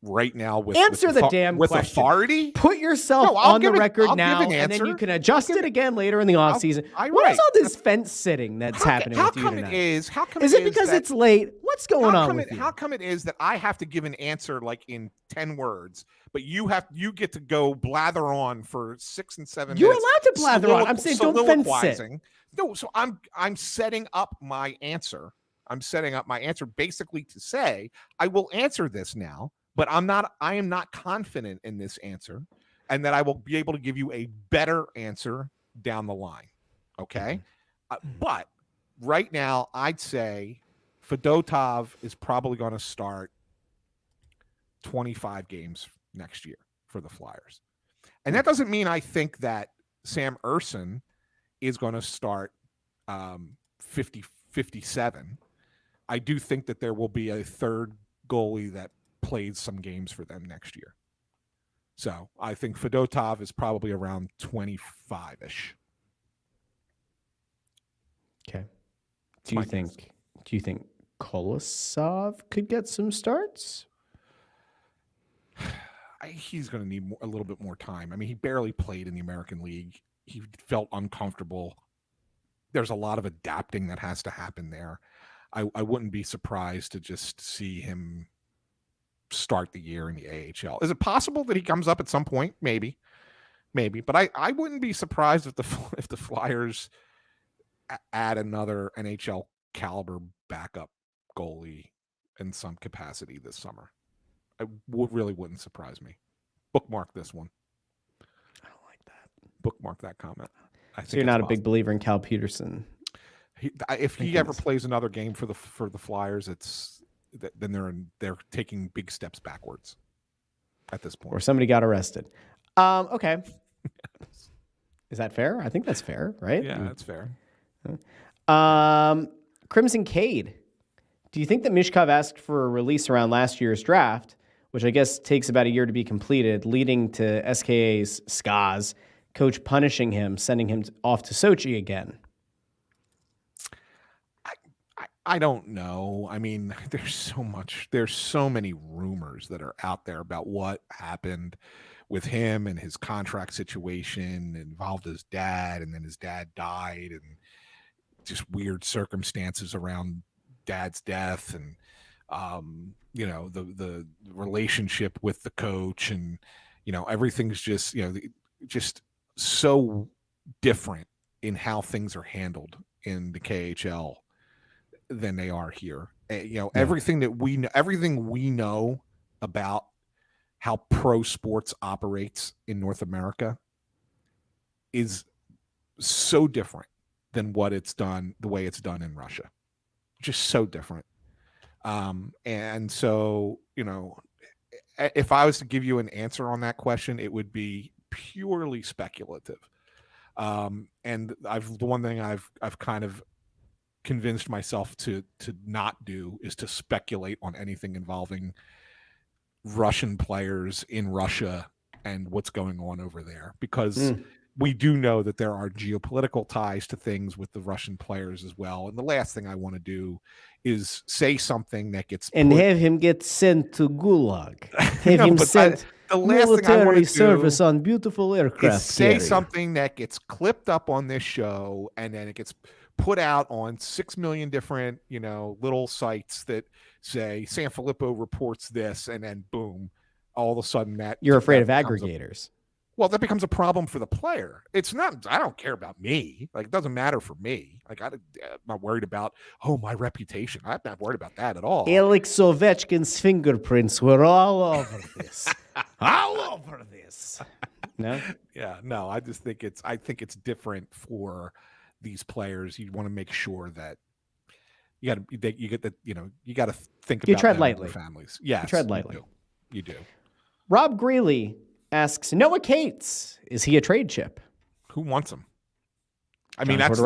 right now with answer the damn with question. Authority. Put yourself on the record now, and then you can adjust it again later in the offseason. What is all this fence sitting that's happening with you tonight? Is it because it's late? What's going on with you? How come it is that I have to give an answer like in 10 words, but you get to go blather on for 6 and 7 minutes? You're allowed to blather on. I'm saying don't fence sit. No, so I'm setting up my answer. I'm setting up my answer basically to say I will answer this now, but I am not confident in this answer, and that I will be able to give you a better answer down the line. Okay. But right now I'd say Fedotov is probably going to start 25 games next year for the Flyers. And that doesn't mean I think that Sam Ersson is going to start 57. I do think that there will be a third goalie that plays some games for them next year. So I think Fedotov is probably around 25-ish. Okay. Do you think Kolosov could get some starts? He's going to need a little bit more time. I mean, he barely played in the American League. He felt uncomfortable. There's a lot of adapting that has to happen there. I wouldn't be surprised to just see him start the year in the AHL. Is it possible that he comes up at some point? Maybe. But I wouldn't be surprised if the Flyers add another NHL caliber backup goalie in some capacity this summer. Really wouldn't surprise me. Bookmark this one. I don't like that. Bookmark that comment. So you're not a big believer in Cal Peterson? If he ever plays another game for the Flyers, then they're taking big steps backwards at this point. Or somebody got arrested. Okay. Is that fair? I think that's fair, right? Yeah, that's fair. Crimson Cade. Do you think that Mishkov asked for a release around last year's draft, which I guess takes about a year to be completed, leading to SKA's Skaz coach punishing him, sending him off to Sochi again? I don't know. I mean, there's so many rumors that are out there about what happened with him and his contract situation, involved his dad, and then his dad died, and just weird circumstances around dad's death, and the relationship with the coach, and everything's just just so different in how things are handled in the KHL than they are here. Everything we know about how pro sports operates in North America is so different than the way it's done in Russia. Just so different. And so, if I was to give you an answer on that question, it would be purely speculative. And the one thing I've kind of convinced myself to not do is to speculate on anything involving Russian players in Russia and what's going on over there, because we do know that there are geopolitical ties to things with the Russian players as well. And the last thing I want to do is say something that gets have him get sent to Gulag. Have him sent the last military service on beautiful aircraft. Say something that gets clipped up on this show, and then it gets put out on 6 million different, little sites that say SanFilippo reports this, and then boom, all of a sudden you're afraid of aggregators. Well, that becomes a problem for the player. It's not, I don't care about me. Like, it doesn't matter for me. Like, I'm not worried about, my reputation. I'm not worried about that at all. Alex Ovechkin's fingerprints were all over this. All over this. No? Yeah, no, I think it's different for these players. You want to make sure that you got to think about you tread lightly. Their families. Yes, you tread lightly. You do. Rob Greeley asks, Noah Cates, is he a trade chip? Who wants him? I mean, that's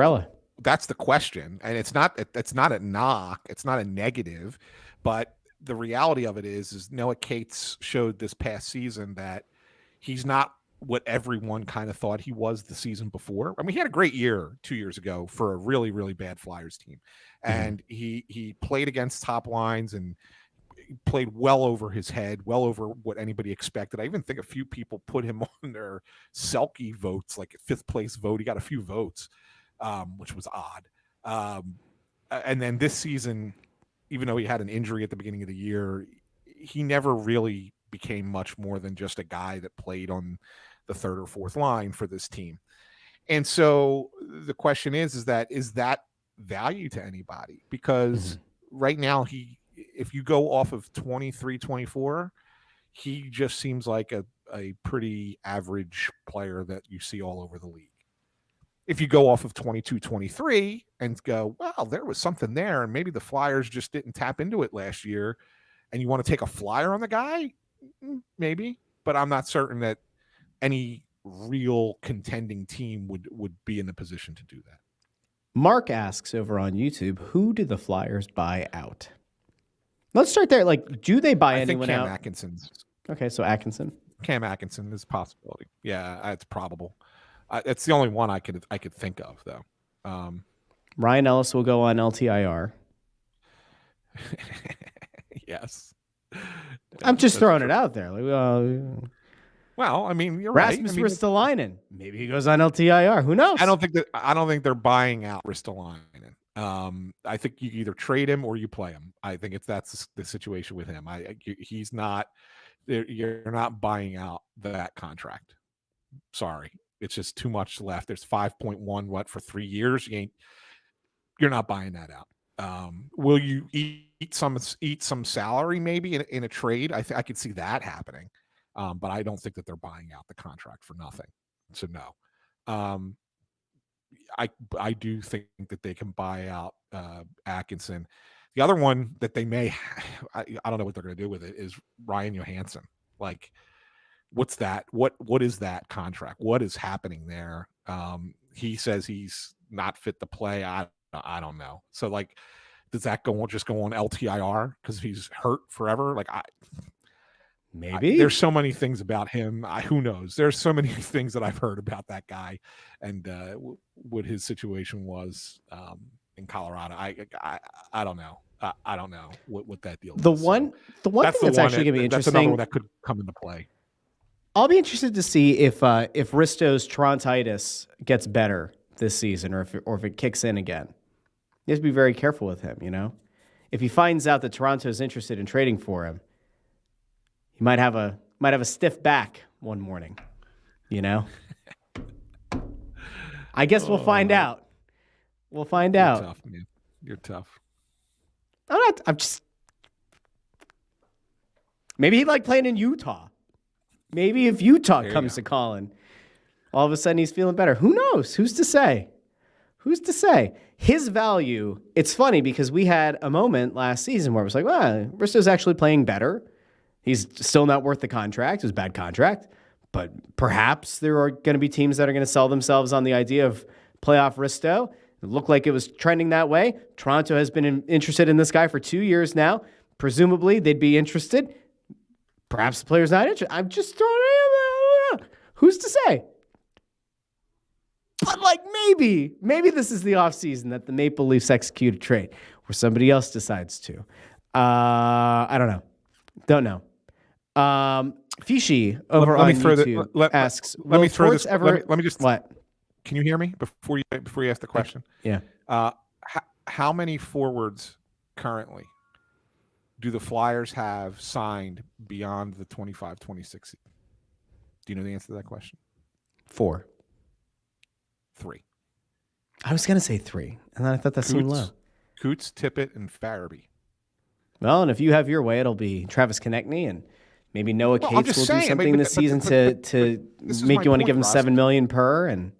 the question, and it's not a knock, it's not a negative, but the reality of it is Noah Cates showed this past season that he's not what everyone kind of thought he was the season before. I mean, he had a great year 2 years ago for a really, really bad Flyers team, and he played against top lines and played well over his head, well over what anybody expected. I even think a few people put him on their Selke votes, like a 5th place vote. He got a few votes, which was odd. And then this season, even though he had an injury at the beginning of the year, he never really became much more than just a guy that played on the 3rd or 4th line for this team. And so the question is that value to anybody? Because right now, if you go off of 23, 24, he just seems like a pretty average player that you see all over the league. If you go off of 22, 23 and go, well, there was something there, and maybe the Flyers just didn't tap into it last year, and you want to take a flyer on the guy, maybe, but I'm not certain that any real contending team would be in the position to do that. Mark asks over on YouTube, who do the Flyers buy out? Let's start there. Like, do they buy anyone out? I think Cam Atkinson's. Okay, so Atkinson. Cam Atkinson is a possibility. Yeah, it's probable. It's the only one I could think of, though. Ryan Ellis will go on LTIR. Yes. I'm just throwing it out there. Like, well, I mean, you're Rasmus right. Ristolainen. Maybe he goes on LTIR. Who knows? I don't think they're buying out Ristolainen. I think you either trade him or you play him. I think that's the situation with him. He's not. You're not buying out that contract. Sorry, it's just too much left. There's 5.1 for 3 years. You're not buying that out. Will you eat some salary maybe in a trade? I could see that happening, but I don't think that they're buying out the contract for nothing. So no, I do think that they can buy out Atkinson. The other one that they may, I don't know what they're going to do with it, is Ryan Johansson. Like, what's that? What is that contract? What is happening there? He says he's not fit to play. I don't know. So, like, does that just go on LTIR because he's hurt forever? Like, maybe there's so many things about him. Who knows? There's so many things that I've heard about that guy and what his situation was in Colorado. I don't know. I don't know what that deal is. The one thing that's actually going to be interesting. That's another one that could come into play. I'll be interested to see if Risto's Torontitis gets better this season, or if it kicks in again. You have to be very careful with him. You know, if he finds out that Toronto's interested in trading for him, he might have a stiff back one morning. You know, I guess we'll find out. We'll find out. Tough, man. You're tough. I'm just. Maybe he liked playing in Utah. Maybe if Utah comes to Colin, all of a sudden he's feeling better. Who knows? Who's to say? Who's to say? His value, it's funny because we had a moment last season where it was like, well, Risto's actually playing better. He's still not worth the contract. It was a bad contract. But perhaps there are going to be teams that are going to sell themselves on the idea of playoff Risto. It looked like it was trending that way. Toronto has been interested in this guy for 2 years now. Presumably, they'd be interested. Perhaps the player's not interested. I'm just throwing it out. Who's to say? But, like, maybe this is the offseason that the Maple Leafs execute a trade where somebody else decides to. I don't know. Don't know. Fishy over on YouTube asks, let me throw this. Ever, let me just. What? Can you hear me before you ask the question? Yeah. How many forwards currently do the Flyers have signed beyond the 25-26 season? Do you know the answer to that question? 4. 3. I was going to say 3, and then I thought that seemed low. Coots, Tippett, and Farabee. Well, and if you have your way, it'll be Travis Konecny, and maybe Noah Cates will do something this season to make you want to give him $7 million per. And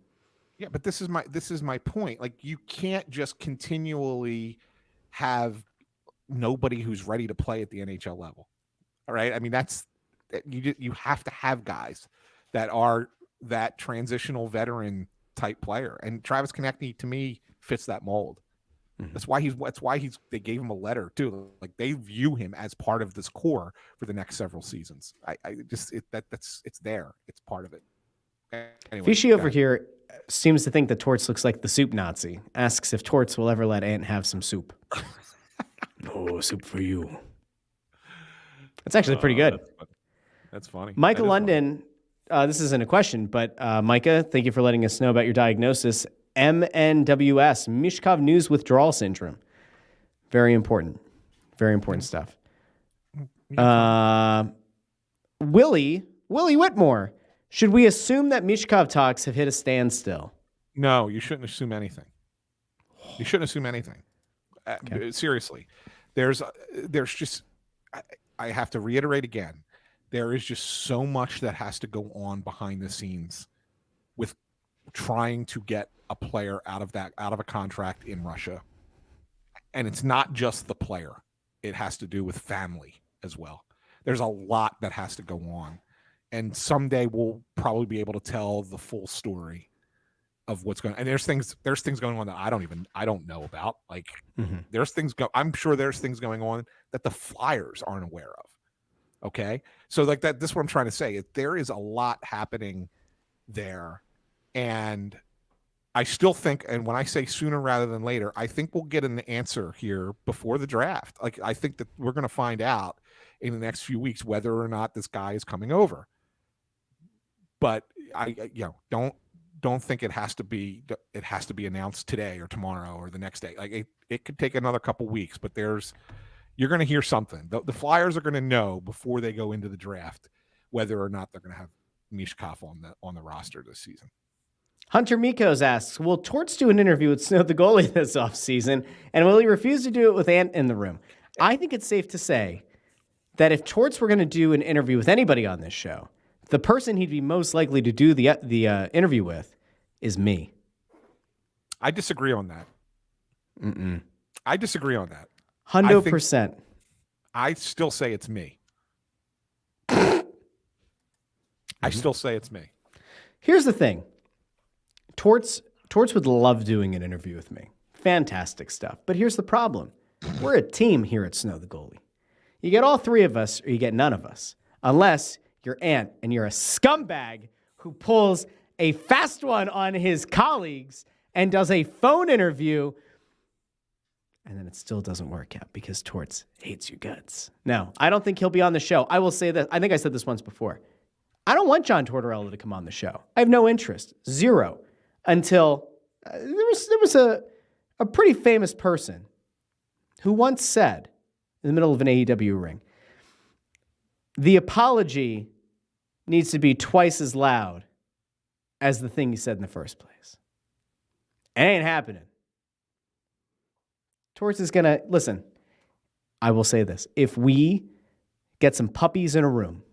yeah, but this is my point. Like, you can't just continually have nobody who's ready to play at the NHL level. All right, I mean you have to have guys that are that transitional veteran type player, and Travis Konecny to me fits that mold. Mm-hmm. That's why they gave him a letter too. Like, they view him as part of this core for the next several seasons. It's there. It's part of it. Anyway, Fishy over here seems to think that Torts looks like the soup Nazi. Asks if Torts will ever let Ant have some soup. Oh, soup for you. It's actually pretty good. That's funny. Micah London, this isn't a question, but Micah, thank you for letting us know about your diagnosis. MNWS, Mishkov News Withdrawal Syndrome. Very important. Very important stuff. Willie Whitmore, should we assume that Mishkov talks have hit a standstill? No, you shouldn't assume anything. You shouldn't assume anything. Okay. Seriously. There's just, I have to reiterate again, there is just so much that has to go on behind the scenes with trying to get a player out of a contract in Russia. And it's not just the player. It has to do with family as well. There's a lot that has to go on. And someday we'll probably be able to tell the full story of what's going on. And there's things going on that I don't know about. Like I'm sure there's things going on that the Flyers aren't aware of. Okay. So like that, this is what I'm trying to say. There is a lot happening there. And I still think, and when I say sooner rather than later, I think we'll get an answer here before the draft. Like, I think that we're going to find out in the next few weeks whether or not this guy is coming over. But don't think it has to be announced today or tomorrow or the next day. Like it could take another couple weeks, but you're going to hear something. The Flyers are going to know before they go into the draft whether or not they're going to have Mishkov on the roster this season. Hunter Mikos asks, will Torts do an interview with Snow the Goalie this offseason, and will he refuse to do it with Ant in the room? I think it's safe to say that if Torts were going to do an interview with anybody on this show, the person he'd be most likely to do the interview with is me. I disagree on that. I disagree on that. 100%. I still say it's me. I still say it's me. Here's the thing. Torts would love doing an interview with me. Fantastic stuff. But here's the problem. We're a team here at Snow the Goalie. You get all three of us or you get none of us. Unless you're Ant and you're a scumbag who pulls a fast one on his colleagues and does a phone interview, and then it still doesn't work out because Torts hates your guts. No, I don't think he'll be on the show. I will say that. I think I said this once before. I don't want John Tortorella to come on the show. I have no interest. Zero. Until there was a pretty famous person who once said in the middle of an AEW ring, the apology needs to be twice as loud as the thing you said in the first place. It ain't happening. Torts is going to, listen, I will say this. If we get some puppies in a room,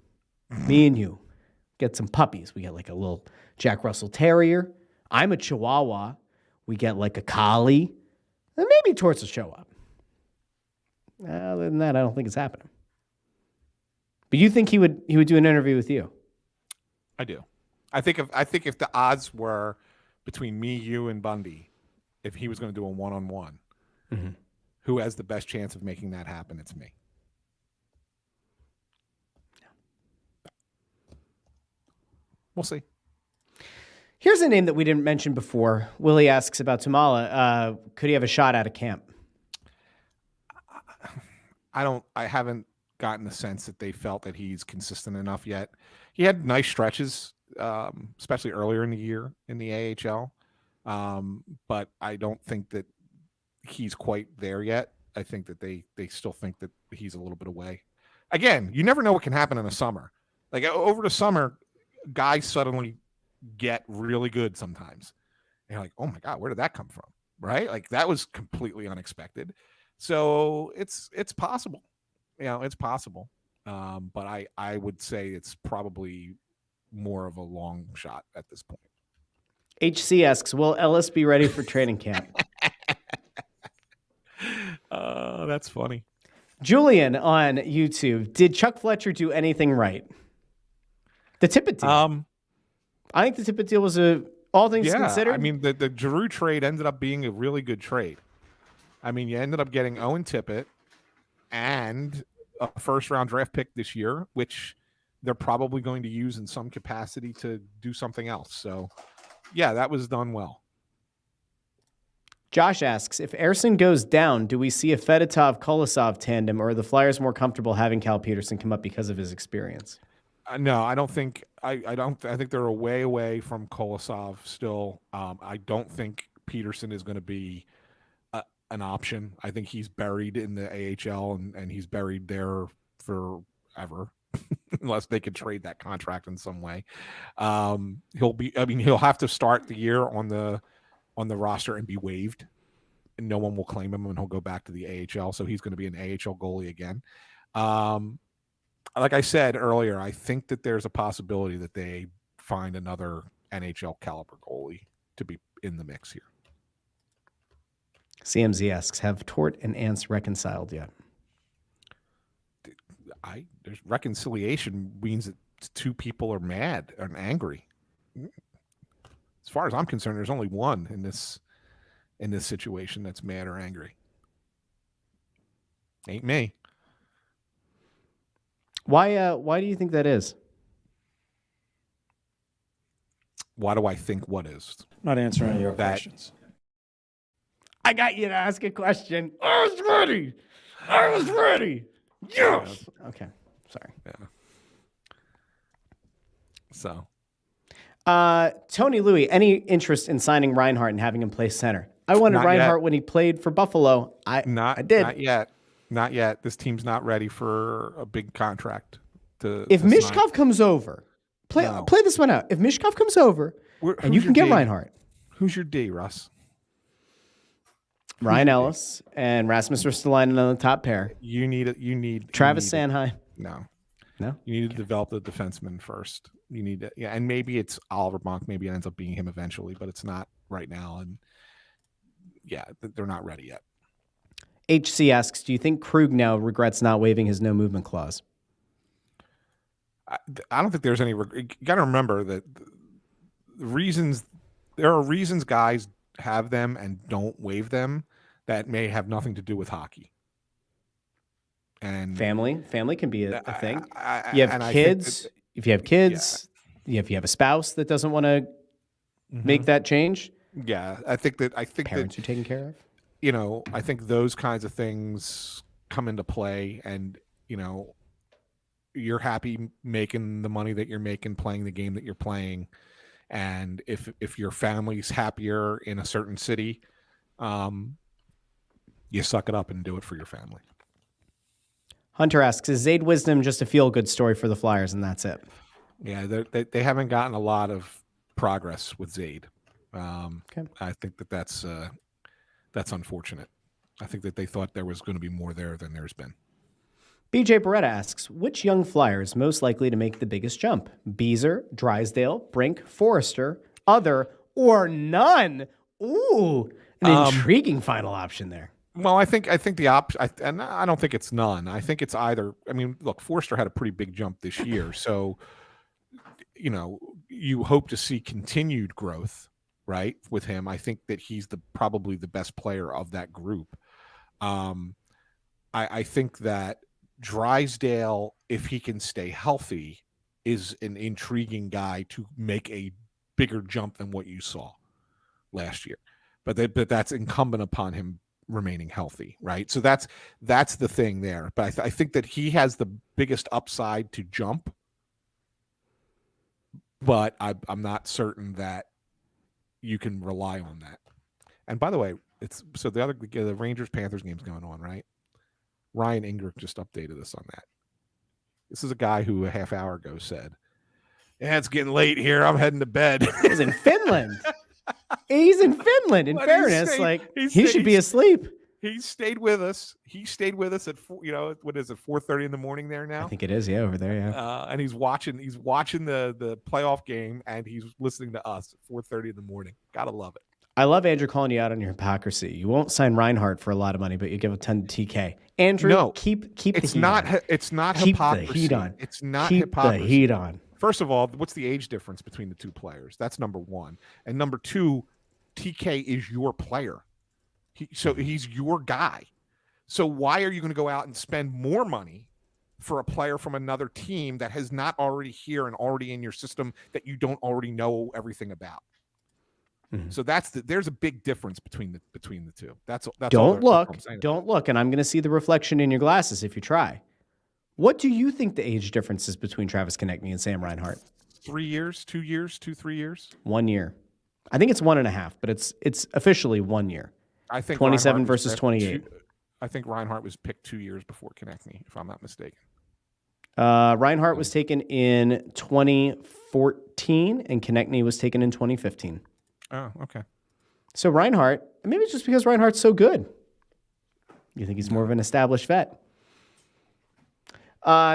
me and you, get some puppies. We get like a little Jack Russell Terrier. I'm a Chihuahua. We get like a collie. Then maybe Torts will show up. Other than that, I don't think it's happening. But you think he would do an interview with you? I do. I think if the odds were between me, you, and Bundy, if he was going to do a one-on-one, who has the best chance of making that happen? It's me. We'll see. Here's a name that we didn't mention before. Willie asks about Tamala. Could he have a shot out of camp? I haven't gotten the sense that they felt that he's consistent enough yet. He had nice stretches, especially earlier in the year in the AHL. But I don't think that he's quite there yet. I think that they still think that he's a little bit away. Again, you never know what can happen in the summer. Like over the summer, guys suddenly get really good sometimes. And you're like, oh my God, where did that come from? Right? Like that was completely unexpected. So it's possible. It's possible. But I would say it's probably more of a long shot at this point. HC asks, will Ellis be ready for training camp? That's funny. Julian on YouTube, did Chuck Fletcher do anything right? The Tippett deal. I think the Tippett deal was all things considered. I mean, the Giroux trade ended up being a really good trade. I mean, you ended up getting Owen Tippett and a first-round draft pick this year, which they're probably going to use in some capacity to do something else. So, yeah, that was done well. Josh asks, if Ersson goes down, do we see a Fedotov-Kolosov tandem, or are the Flyers more comfortable having Cal Peterson come up because of his experience? No, I don't think I don't. I think they're a way away from Kolosov still. I don't think Peterson is going to be an option. I think he's buried in the AHL and he's buried there forever, unless they could trade that contract in some way. He'll have to start the year on the roster and be waived, and no one will claim him, and he'll go back to the AHL. So he's going to be an AHL goalie again. Like I said earlier, I think that there's a possibility that they find another NHL caliber goalie to be in the mix here. CMZ asks, have Tort and Ants reconciled yet? There's reconciliation means that two people are mad and angry. As far as I'm concerned, there's only one in this situation that's mad or angry. Ain't me. Why do you think that is? Why do I think what is? Not answering your questions. I got you to ask a question. I was ready. Yes. Okay. Sorry. Yeah. So. Tony Louie, any interest in signing Reinhart and having him play center? I wanted Reinhart when he played for Buffalo. I did. Not yet. This team's not ready for a big contract. If Mishkov comes over, play this one out. If Mishkov comes over, and you can get Reinhart. Who's your D, Russ? Ryan Ellis and Rasmus Ristolainen on the top pair. You need Travis Sanheim. No. You need to develop the defenseman first. You need to, and maybe it's Oliver Bonk. Maybe it ends up being him eventually, but it's not right now. And they're not ready yet. HC asks, do you think Krug now regrets not waiving his no movement clause? I don't think there's any. You got to remember that there are reasons guys have them and don't waive them that may have nothing to do with hockey. And family can be a thing. You have kids. If you have kids, if you have a spouse that doesn't want to make that change. Yeah, I think parents are taken care of. I think those kinds of things come into play, and you're happy making the money that you're making, playing the game that you're playing, and if your family's happier in a certain city, you suck it up and do it for your family. Hunter asks, is Zayd Wisdom just a feel-good story for the Flyers, and that's it? Yeah, they haven't gotten a lot of progress with Zayd. Okay. I think that's unfortunate. I think that they thought there was going to be more there than there's been. BJ Beretta asks, which young Flyer is most likely to make the biggest jump? Beezer, Drysdale, Brink, Forrester, other, or none? Ooh, an intriguing final option there. Well, I think the option, and I don't think it's none. I think it's either. I mean, look, Forrester had a pretty big jump this year, so you hope to see continued growth, right, with him. I think that he's probably the best player of that group. I think that Drysdale, if he can stay healthy, is an intriguing guy to make a bigger jump than what you saw last year. But that's incumbent upon him remaining healthy, right? So that's the thing there. But I think that he has the biggest upside to jump, but I'm not certain that you can rely on that. And by the way, the Rangers Panthers game's going on, right? Ryan Ingrich just updated us on that. This is a guy who a half hour ago said, "Yeah, it's getting late here. I'm heading to bed." He's in Finland. He's in Finland. In fairness, he should be asleep. He stayed with us. He stayed with us at what is it, 4:30 in the morning there now? I think it is, over there, yeah. And he's watching the playoff game, and he's listening to us at 4:30 in the morning. Gotta love it. I love Andrew calling you out on your hypocrisy. You won't sign Reinhart for a lot of money, but you give a ton to TK. Andrew, no, keep the heat on. It's not keep hypocrisy. The heat on. It's not keep hypocrisy. The heat on. First of all, what's the age difference between the two players? That's number one. And number two, TK is your player. He's your guy. So why are you going to go out and spend more money for a player from another team that has not already here and already in your system that you don't already know everything about? So there's a big difference between the two. That's don't look, and I'm going to see the reflection in your glasses if you try. What do you think the age difference is between Travis Konecny and Sam Reinhart? 3 years, 2 years, 3 years. 1 year. I think it's 1.5, but it's officially 1 year. I think 27 versus 28. I think Reinhart was picked 2 years before Konecny, if I'm not mistaken. Reinhart was taken in 2014, and Konecny was taken in 2015. Oh, okay. So Reinhart, maybe it's just because Reinhart's so good. You think he's more of an established vet?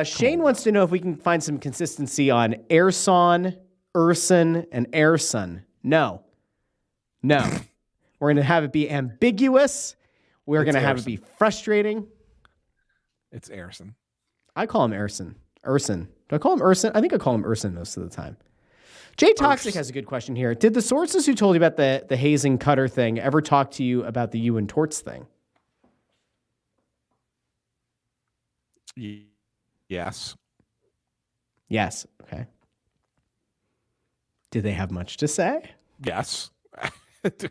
Shane wants to know if we can find some consistency on Erson, Urson, and Erson. No. We're going to have it be ambiguous. We're going to have it be frustrating. It's Erson. I call him Erson. Urson. Do I call him Urson? I think I call him Urson most of the time. Jay Toxic has a good question here. Did the sources who told you about the hazing Cutter thing ever talk to you about the Ewan Torts thing? Yes. Yes. Okay. Did they have much to say? Yes. Do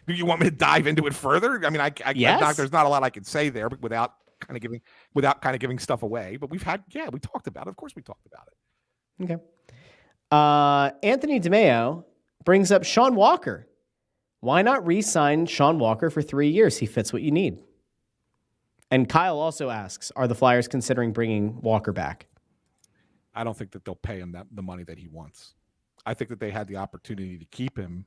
you want me to dive into it further? I mean, yes. There's not a lot I can say there, but without kind of giving stuff away. But we talked about it. Of course, we talked about it. Okay. Anthony DeMeo brings up Sean Walker. Why not re-sign Sean Walker for 3 years? He fits what you need. And Kyle also asks, are the Flyers considering bringing Walker back? I don't think that they'll pay him the money that he wants. I think that they had the opportunity to keep him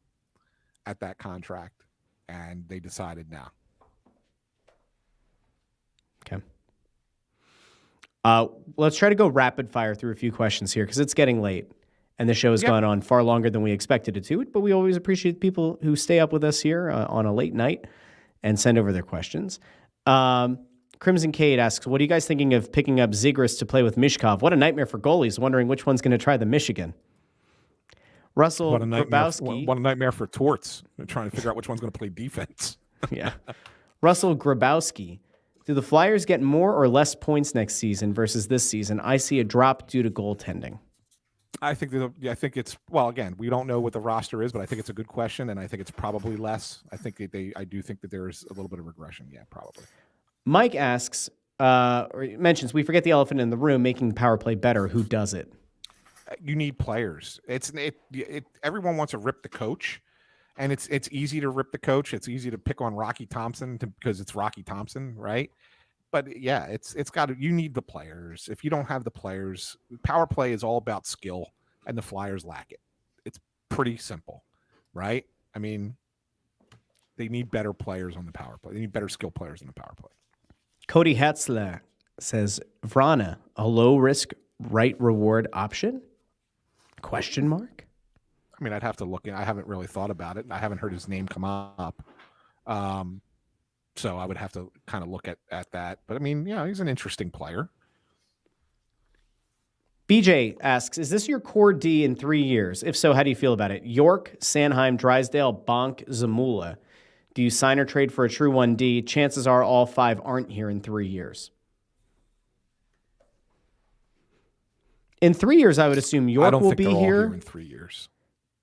at that contract, and they decided now. Okay. Let's try to go rapid fire through a few questions here because it's getting late, and the show has gone on far longer than we expected it to. But we always appreciate people who stay up with us here on a late night and send over their questions. Crimson Cade asks, what are you guys thinking of picking up Zegras to play with Mishkov? What a nightmare for goalies, wondering which one's going to try the Michigan. Russell Grabowski. What a nightmare for Torts. They're trying to figure out which one's going to play defense. Yeah. Russell Grabowski. Do the Flyers get more or less points next season versus this season? I see a drop due to goaltending. I think it's, well, again, we don't know what the roster is, but I think it's a good question, and I think it's probably less. I do think that there is a little bit of regression. Yeah, probably. Mike asks, or mentions, we forget the elephant in the room, making the power play better. Who does it? You need players. Everyone wants to rip the coach, and it's easy to rip the coach. It's easy to pick on Rocky Thompson because it's Rocky Thompson, right? But yeah, you need the players. If you don't have the players, power play is all about skill, and the Flyers lack it. It's pretty simple, right? I mean, they need better players on the power play. They need better skill players on the power play. Cody Hetzler says, Vrana, a low-risk, right-reward option? Question mark? I mean, I'd have to look in. I haven't really thought about it. I haven't heard his name come up. So I would have to kind of look at that. But, I mean, yeah, he's an interesting player. BJ asks, is this your core D in 3 years? If so, how do you feel about it? York, Sanheim, Drysdale, Bonk, Zamula. Do you sign or trade for a true 1D? Chances are all 5 aren't here in 3 years. In 3 years, I would assume York will be here. In 3 years.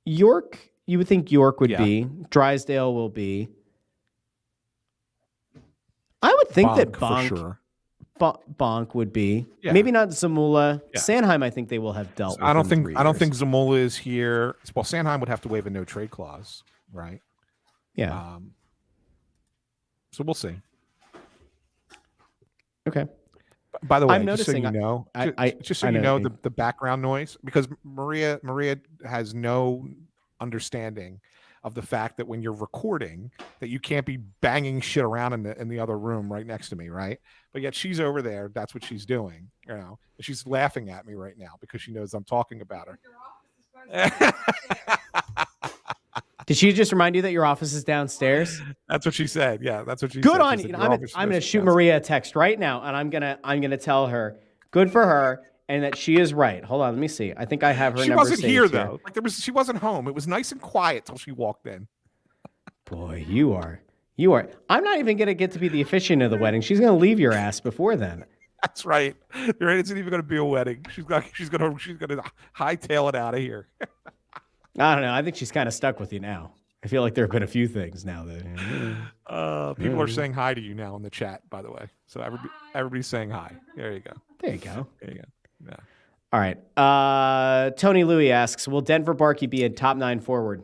York, you would think York would be. Drysdale will be. I would think that Bonk, for sure. Bonk would be. Yeah. Maybe not Zamula. Yeah. Sanheim, I think they will have dealt with. I don't think Zamula is here. Well, Sanheim would have to waive a no trade clause, right? Yeah. So we'll see. Okay. By the way, I'm noticing, just so you know, the background noise, because Maria has no understanding of the fact that when you're recording, that you can't be banging shit around in the other room right next to me, right? But yet she's over there. That's what she's doing. You know, she's laughing at me right now because she knows I'm talking about her. Did she just remind you that your office is downstairs? That's what she said. Yeah, that's what she said. Good on you. I'm going to shoot Maria a text right now, and I'm gonna tell her good for her and that she is right. Hold on, let me see. I think I have her number. She wasn't here though. She wasn't home. It was nice and quiet till she walked in. Boy, you are. I'm not even gonna get to be the officiant of the wedding. She's gonna leave your ass before then. That's right. There isn't even gonna be a wedding. She's gonna hightail it out of here. I don't know. I think she's kind of stuck with you now. I feel like there have been a few things now that people are saying hi to you now in the chat, by the way. So everybody's saying hi. There you go. There you go. There you go. Yeah. All right. Tony Louie asks, will Denver Barkey be a top 9 forward?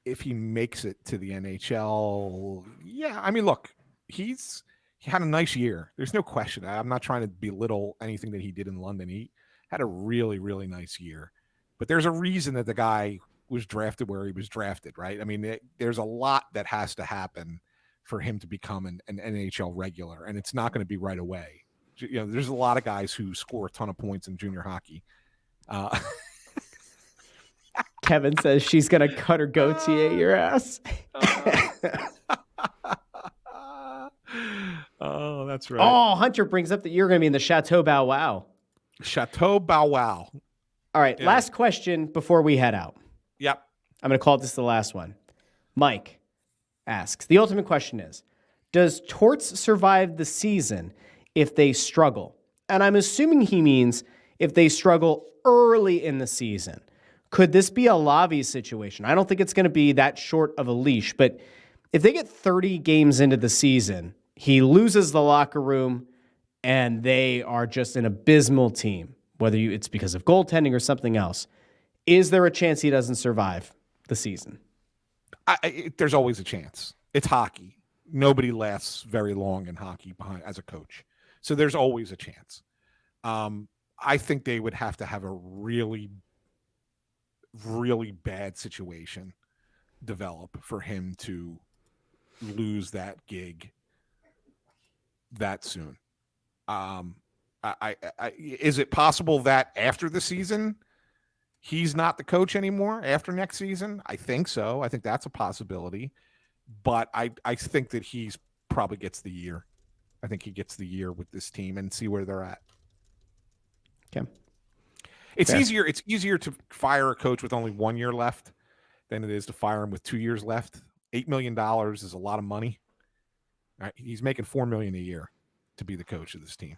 If he makes it to the NHL, yeah. I mean, look, he had a nice year. There's no question. I'm not trying to belittle anything that he did in London. He had a really, really nice year. But there's a reason that the guy was drafted where he was drafted, right? I mean, there's a lot that has to happen for him to become an NHL regular, and it's not going to be right away. You know, there's a lot of guys who score a ton of points in junior hockey. Kevin says she's going to cut her goatee at your ass. Oh, that's right. Oh, Hunter brings up that you're going to be in the Chateau Bow Wow. Chateau Bow Wow. All right, Yeah. Last question before we head out. Yep. I'm going to call this the last one. Mike asks, the ultimate question is, does Torts survive the season if they struggle? And I'm assuming he means if they struggle early in the season. Could this be a Lavi situation? I don't think it's going to be that short of a leash, but if they get 30 games into the season, he loses the locker room and they are just an abysmal team, whether it's because of goaltending or something else. Is there a chance he doesn't survive the season? There's always a chance. It's hockey. Nobody lasts very long in hockey as a coach. So there's always a chance. I think they would have to have a really, really bad situation develop for him to lose that gig that soon. Is it possible that after the season he's not the coach anymore after next season? I think so. I think that's a possibility. But I think that he's probably gets the year. I think he gets the year with this team and see where they're at. Okay. It's easier to fire a coach with only 1 year left than it is to fire him with 2 years left. $8 million is a lot of money. Right? He's making $4 million a year to be the coach of this team.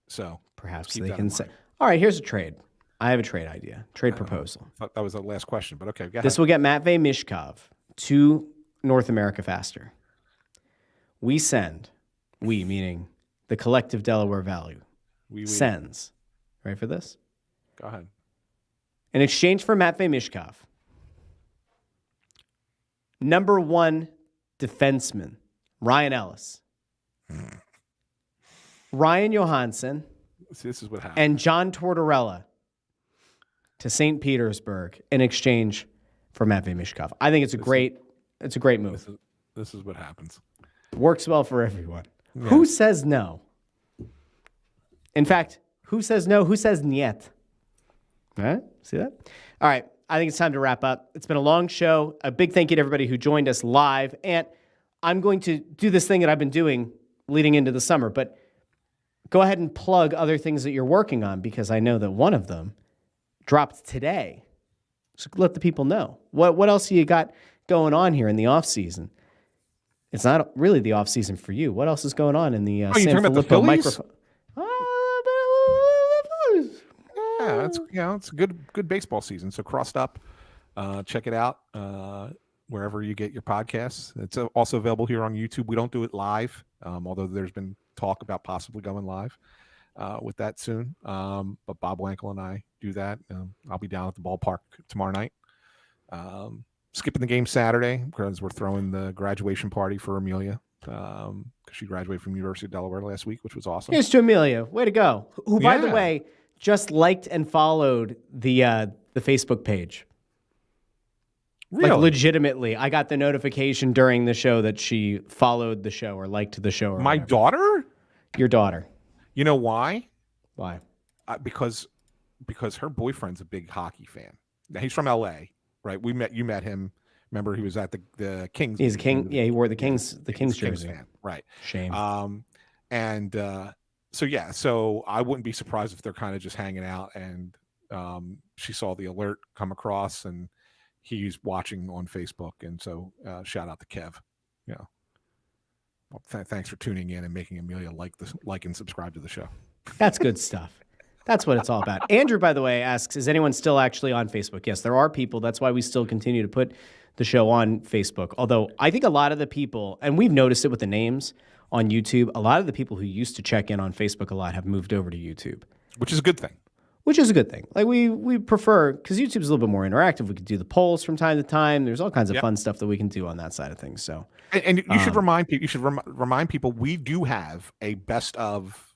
So perhaps they can say, all right, here's a trade. I have a trade idea, proposal. I thought that was the last question, but okay. Go ahead. This will get Matvei Mishkov to North America faster. We meaning the collective Delaware Valley, sends, ready for this? Go ahead. In exchange for Matvei Mishkov, number 1 defenseman, Ryan Ellis, Ryan Johansson, this is what happened, and John Tortorella to St. Petersburg in exchange for Matvei Mishkov. I think it's a great move. This is what happens. Works well for everyone. Yeah. Who says no? In fact, who says no? Who says niet? All right, see that? All right, I think it's time to wrap up. It's been a long show. A big thank you to everybody who joined us live. And I'm going to do this thing that I've been doing leading into the summer, but go ahead and plug other things that you're working on because I know that one of them dropped today. So let the people know. What else you got going on here in the off season? It's not really the off season for you. What else is going on in the SanFilippo microphone? Yeah, it's a good baseball season. So Crossed Up, check it out wherever you get your podcasts. It's also available here on YouTube. We don't do it live, although there's been talk about possibly going live with that soon. But Bob Wankel and I do that. I'll be down at the ballpark tomorrow night. Skipping the game Saturday because we're throwing the graduation party for Amelia because she graduated from University of Delaware last week, which was awesome. Here's to Amelia. Way to go. Who, by the way, just liked and followed the Facebook page. Really? Like legitimately. I got the notification during the show that she followed the show or liked the show. Or My whatever. daughter? Your daughter. You know why? Why? Because her boyfriend's a big hockey fan. Now, he's from L.A., right? You met him. Remember, he was at the Kings. He's a King. Yeah, he wore the Kings jersey. Fan. Right. Shame. So I wouldn't be surprised if they're kind of just hanging out and she saw the alert come across and he's watching on Facebook. And so shout out to Kev. Yeah. Well, thanks for tuning in and making Amelia like and subscribe to the show. That's good stuff. That's what it's all about. Andrew, by the way, asks, is anyone still actually on Facebook? Yes, there are people. That's why we still continue to put the show on Facebook. Although I think a lot of the people, and we've noticed it with the names on YouTube, a lot of the people who used to check in on Facebook a lot have moved over to YouTube. Which is a good thing. Which is a good thing. Like we prefer, because YouTube's a little bit more interactive. We could do the polls from time to time. There's all kinds of fun stuff that we can do on that side of things. So, and you should remind people. You should remind people we do have a best of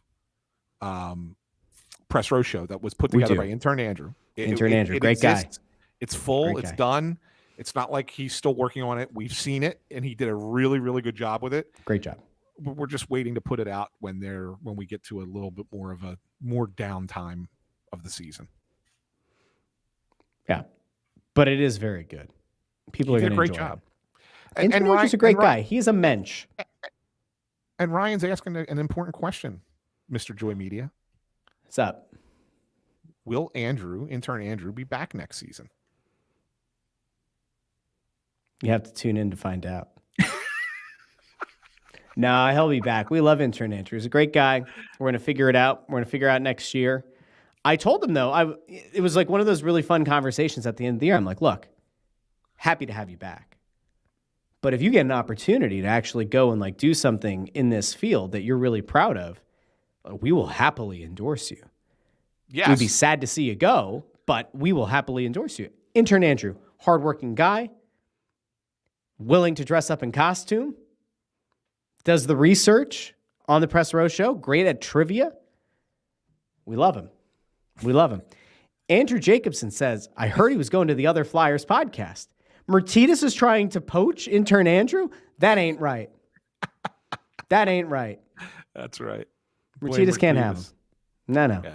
press row show that was put together by intern Andrew. Andrew, great exists. guy. It's full. Great it's guy. Done. It's not like he's still working on it. We've seen it, and he did a really, really good job with it. Great job. We're just waiting to put it out when we get to a little bit more of a downtime of the season. Yeah, but it is very good. People are going to enjoy it. He did a great job. And Ryan's a great guy. He's a mensch. And Ryan's asking an important question, Mr. Joy Media. What's up? Will intern Andrew, be back next season? You have to tune in to find out. No, he'll be back. We love intern Andrew. He's a great guy. We're going to figure it out. We're going to figure out next year. I told him, though, it was like one of those really fun conversations at the end of the year. I'm like, look, happy to have you back. But if you get an opportunity to actually go and like do something in this field that you're really proud of, we will happily endorse you. Yes. We'd be sad to see you go, but we will happily endorse you. Intern Andrew, hardworking guy, willing to dress up in costume, does the research on the Press Row Show, great at trivia. We love him. We love him. Andrew Jacobson says, I heard he was going to the Other Flyers podcast. Mertitas is trying to poach intern Andrew? That ain't right. That ain't right. That's right. Mertitas can't have him. No. Yeah.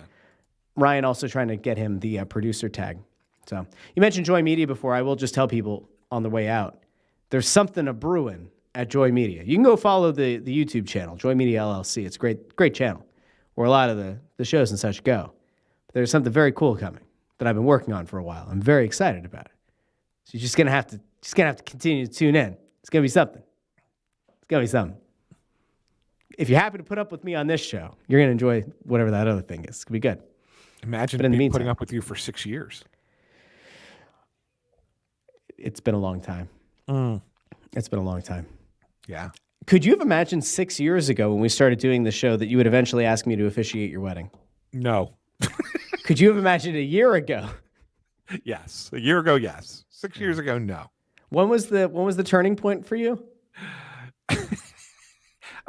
Ryan also trying to get him the producer tag. So you mentioned Joy Media before. I will just tell people on the way out, there's something a-brewing at Joy Media. You can go follow the YouTube channel, Joy Media LLC. It's a great channel where a lot of the shows and such go. But there's something very cool coming that I've been working on for a while. I'm very excited about it. So you're just gonna have to continue to tune in. It's gonna be something. It's gonna be something. If you're happy to put up with me on this show, you're gonna enjoy whatever that other thing is. It's gonna be good. Imagine putting up with you for 6 years. It's been a long time. It's been a long time. Yeah. Could you have imagined 6 years ago when we started doing the show that you would eventually ask me to officiate your wedding? No. Could you have imagined a year ago? Yes. A year ago, yes. 6 years ago, no. When was the turning point for you? I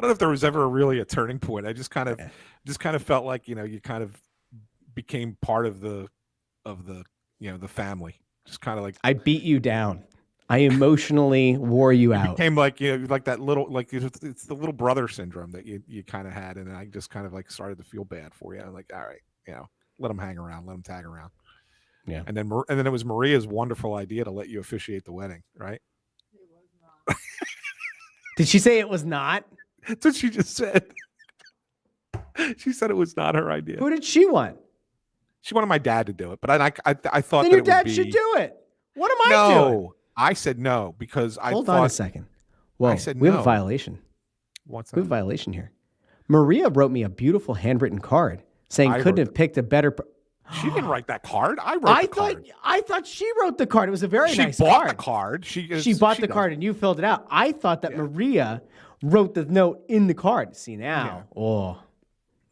don't know if there was ever really a turning point. I just kind of felt like, you kind of became part of the family. Just kind of like I beat you down. I emotionally wore you out. Became like like that little it's the little brother syndrome that you kind of had, and I just kind of like started to feel bad for you. I'm like, all right, let them hang around, let them tag around. Yeah. And then it was Maria's wonderful idea to let you officiate the wedding, right? It was not. Did she say it was not? That's what she just said. She said it was not her idea. Who did she want? She wanted my dad to do it, but I thought then that your dad should do it. What am I doing? I said no because I Hold thought. on a second. Whoa, I said we have no. a violation. What's that? We have a violation here. Maria wrote me a beautiful handwritten card saying couldn't have picked a better. She didn't write that card. I wrote the card. I thought she wrote the card. It was a very nice card. She bought card. the card. She bought the card and you filled it out. I thought that Maria wrote the note in the card. See now. Yeah. Oh.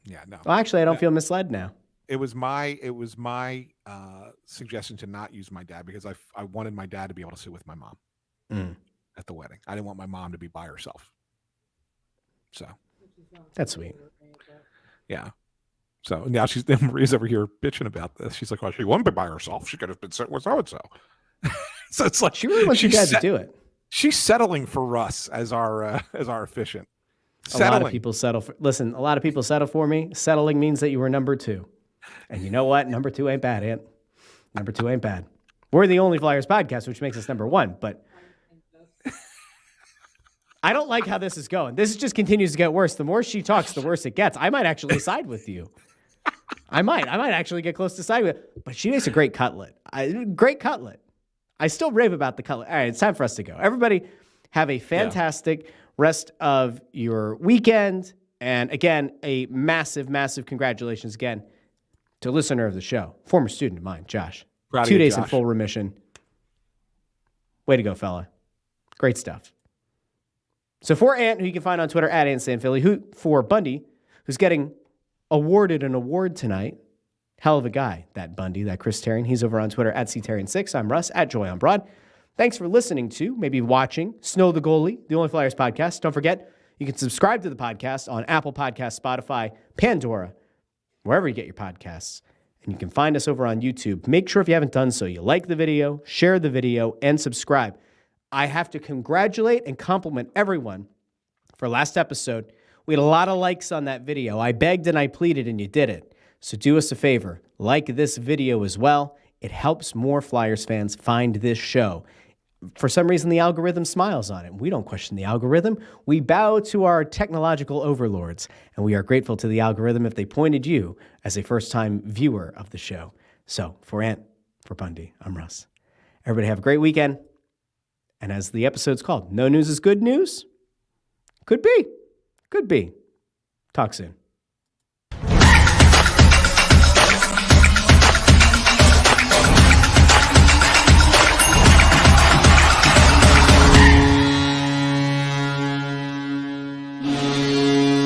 Yeah, no. Well, actually, I don't feel misled now. It was my suggestion to not use my dad because I wanted my dad to be able to sit with my mom at the wedding. I didn't want my mom to be by herself. So that's sweet. Yeah. So now Maria's over here bitching about this. She's like, "Oh, she wouldn't be by herself. She could have been sitting with so and so." So it's like she really wants your dad to do it. She's settling for Russ as our efficient. A lot of people settle for. Listen, a lot of people settle for me. Settling means that you were number 2. And you know what? Number 2 ain't bad, Ant. Number 2 ain't bad. We're the only Flyers podcast, which makes us number 1. But I don't like how this is going. This just continues to get worse. The more she talks, the worse it gets. I might actually side with you. I might actually get close to side with it. But she makes a great cutlet. Great cutlet. I still rave about the cutlet. All right, it's time for us to go. Everybody have a fantastic rest of your weekend. And again, a massive, massive congratulations again to listener of the show, former student of mine, Josh. Proud of 2 you, days in Josh. full remission. Way to go, fella. Great stuff. So for Ant, who you can find on Twitter at AntSanPhilly, for Bundy, who's getting awarded an award tonight. Hell of a guy, that Bundy, that Chris Therien. He's over on Twitter at CTherien6. I'm Russ at Joy on Broad. Thanks for listening to, maybe watching, Snow the Goalie, the Only Flyers podcast. Don't forget, you can subscribe to the podcast on Apple Podcasts, Spotify, Pandora, wherever you get your podcasts. And you can find us over on YouTube. Make sure if you haven't done so, you like the video, share the video, and subscribe. I have to congratulate and compliment everyone for last episode. We had a lot of likes on that video. I begged and I pleaded, and you did it. So do us a favor. Like this video as well. It helps more Flyers fans find this show. For some reason, the algorithm smiles on it. We don't question the algorithm. We bow to our technological overlords, and we are grateful to the algorithm if they pointed you as a first-time viewer of the show. So for Ant, for Bundy, I'm Russ. Everybody have a great weekend. And as the episode's called, no news is good news? Could be. Could be. Talk soon.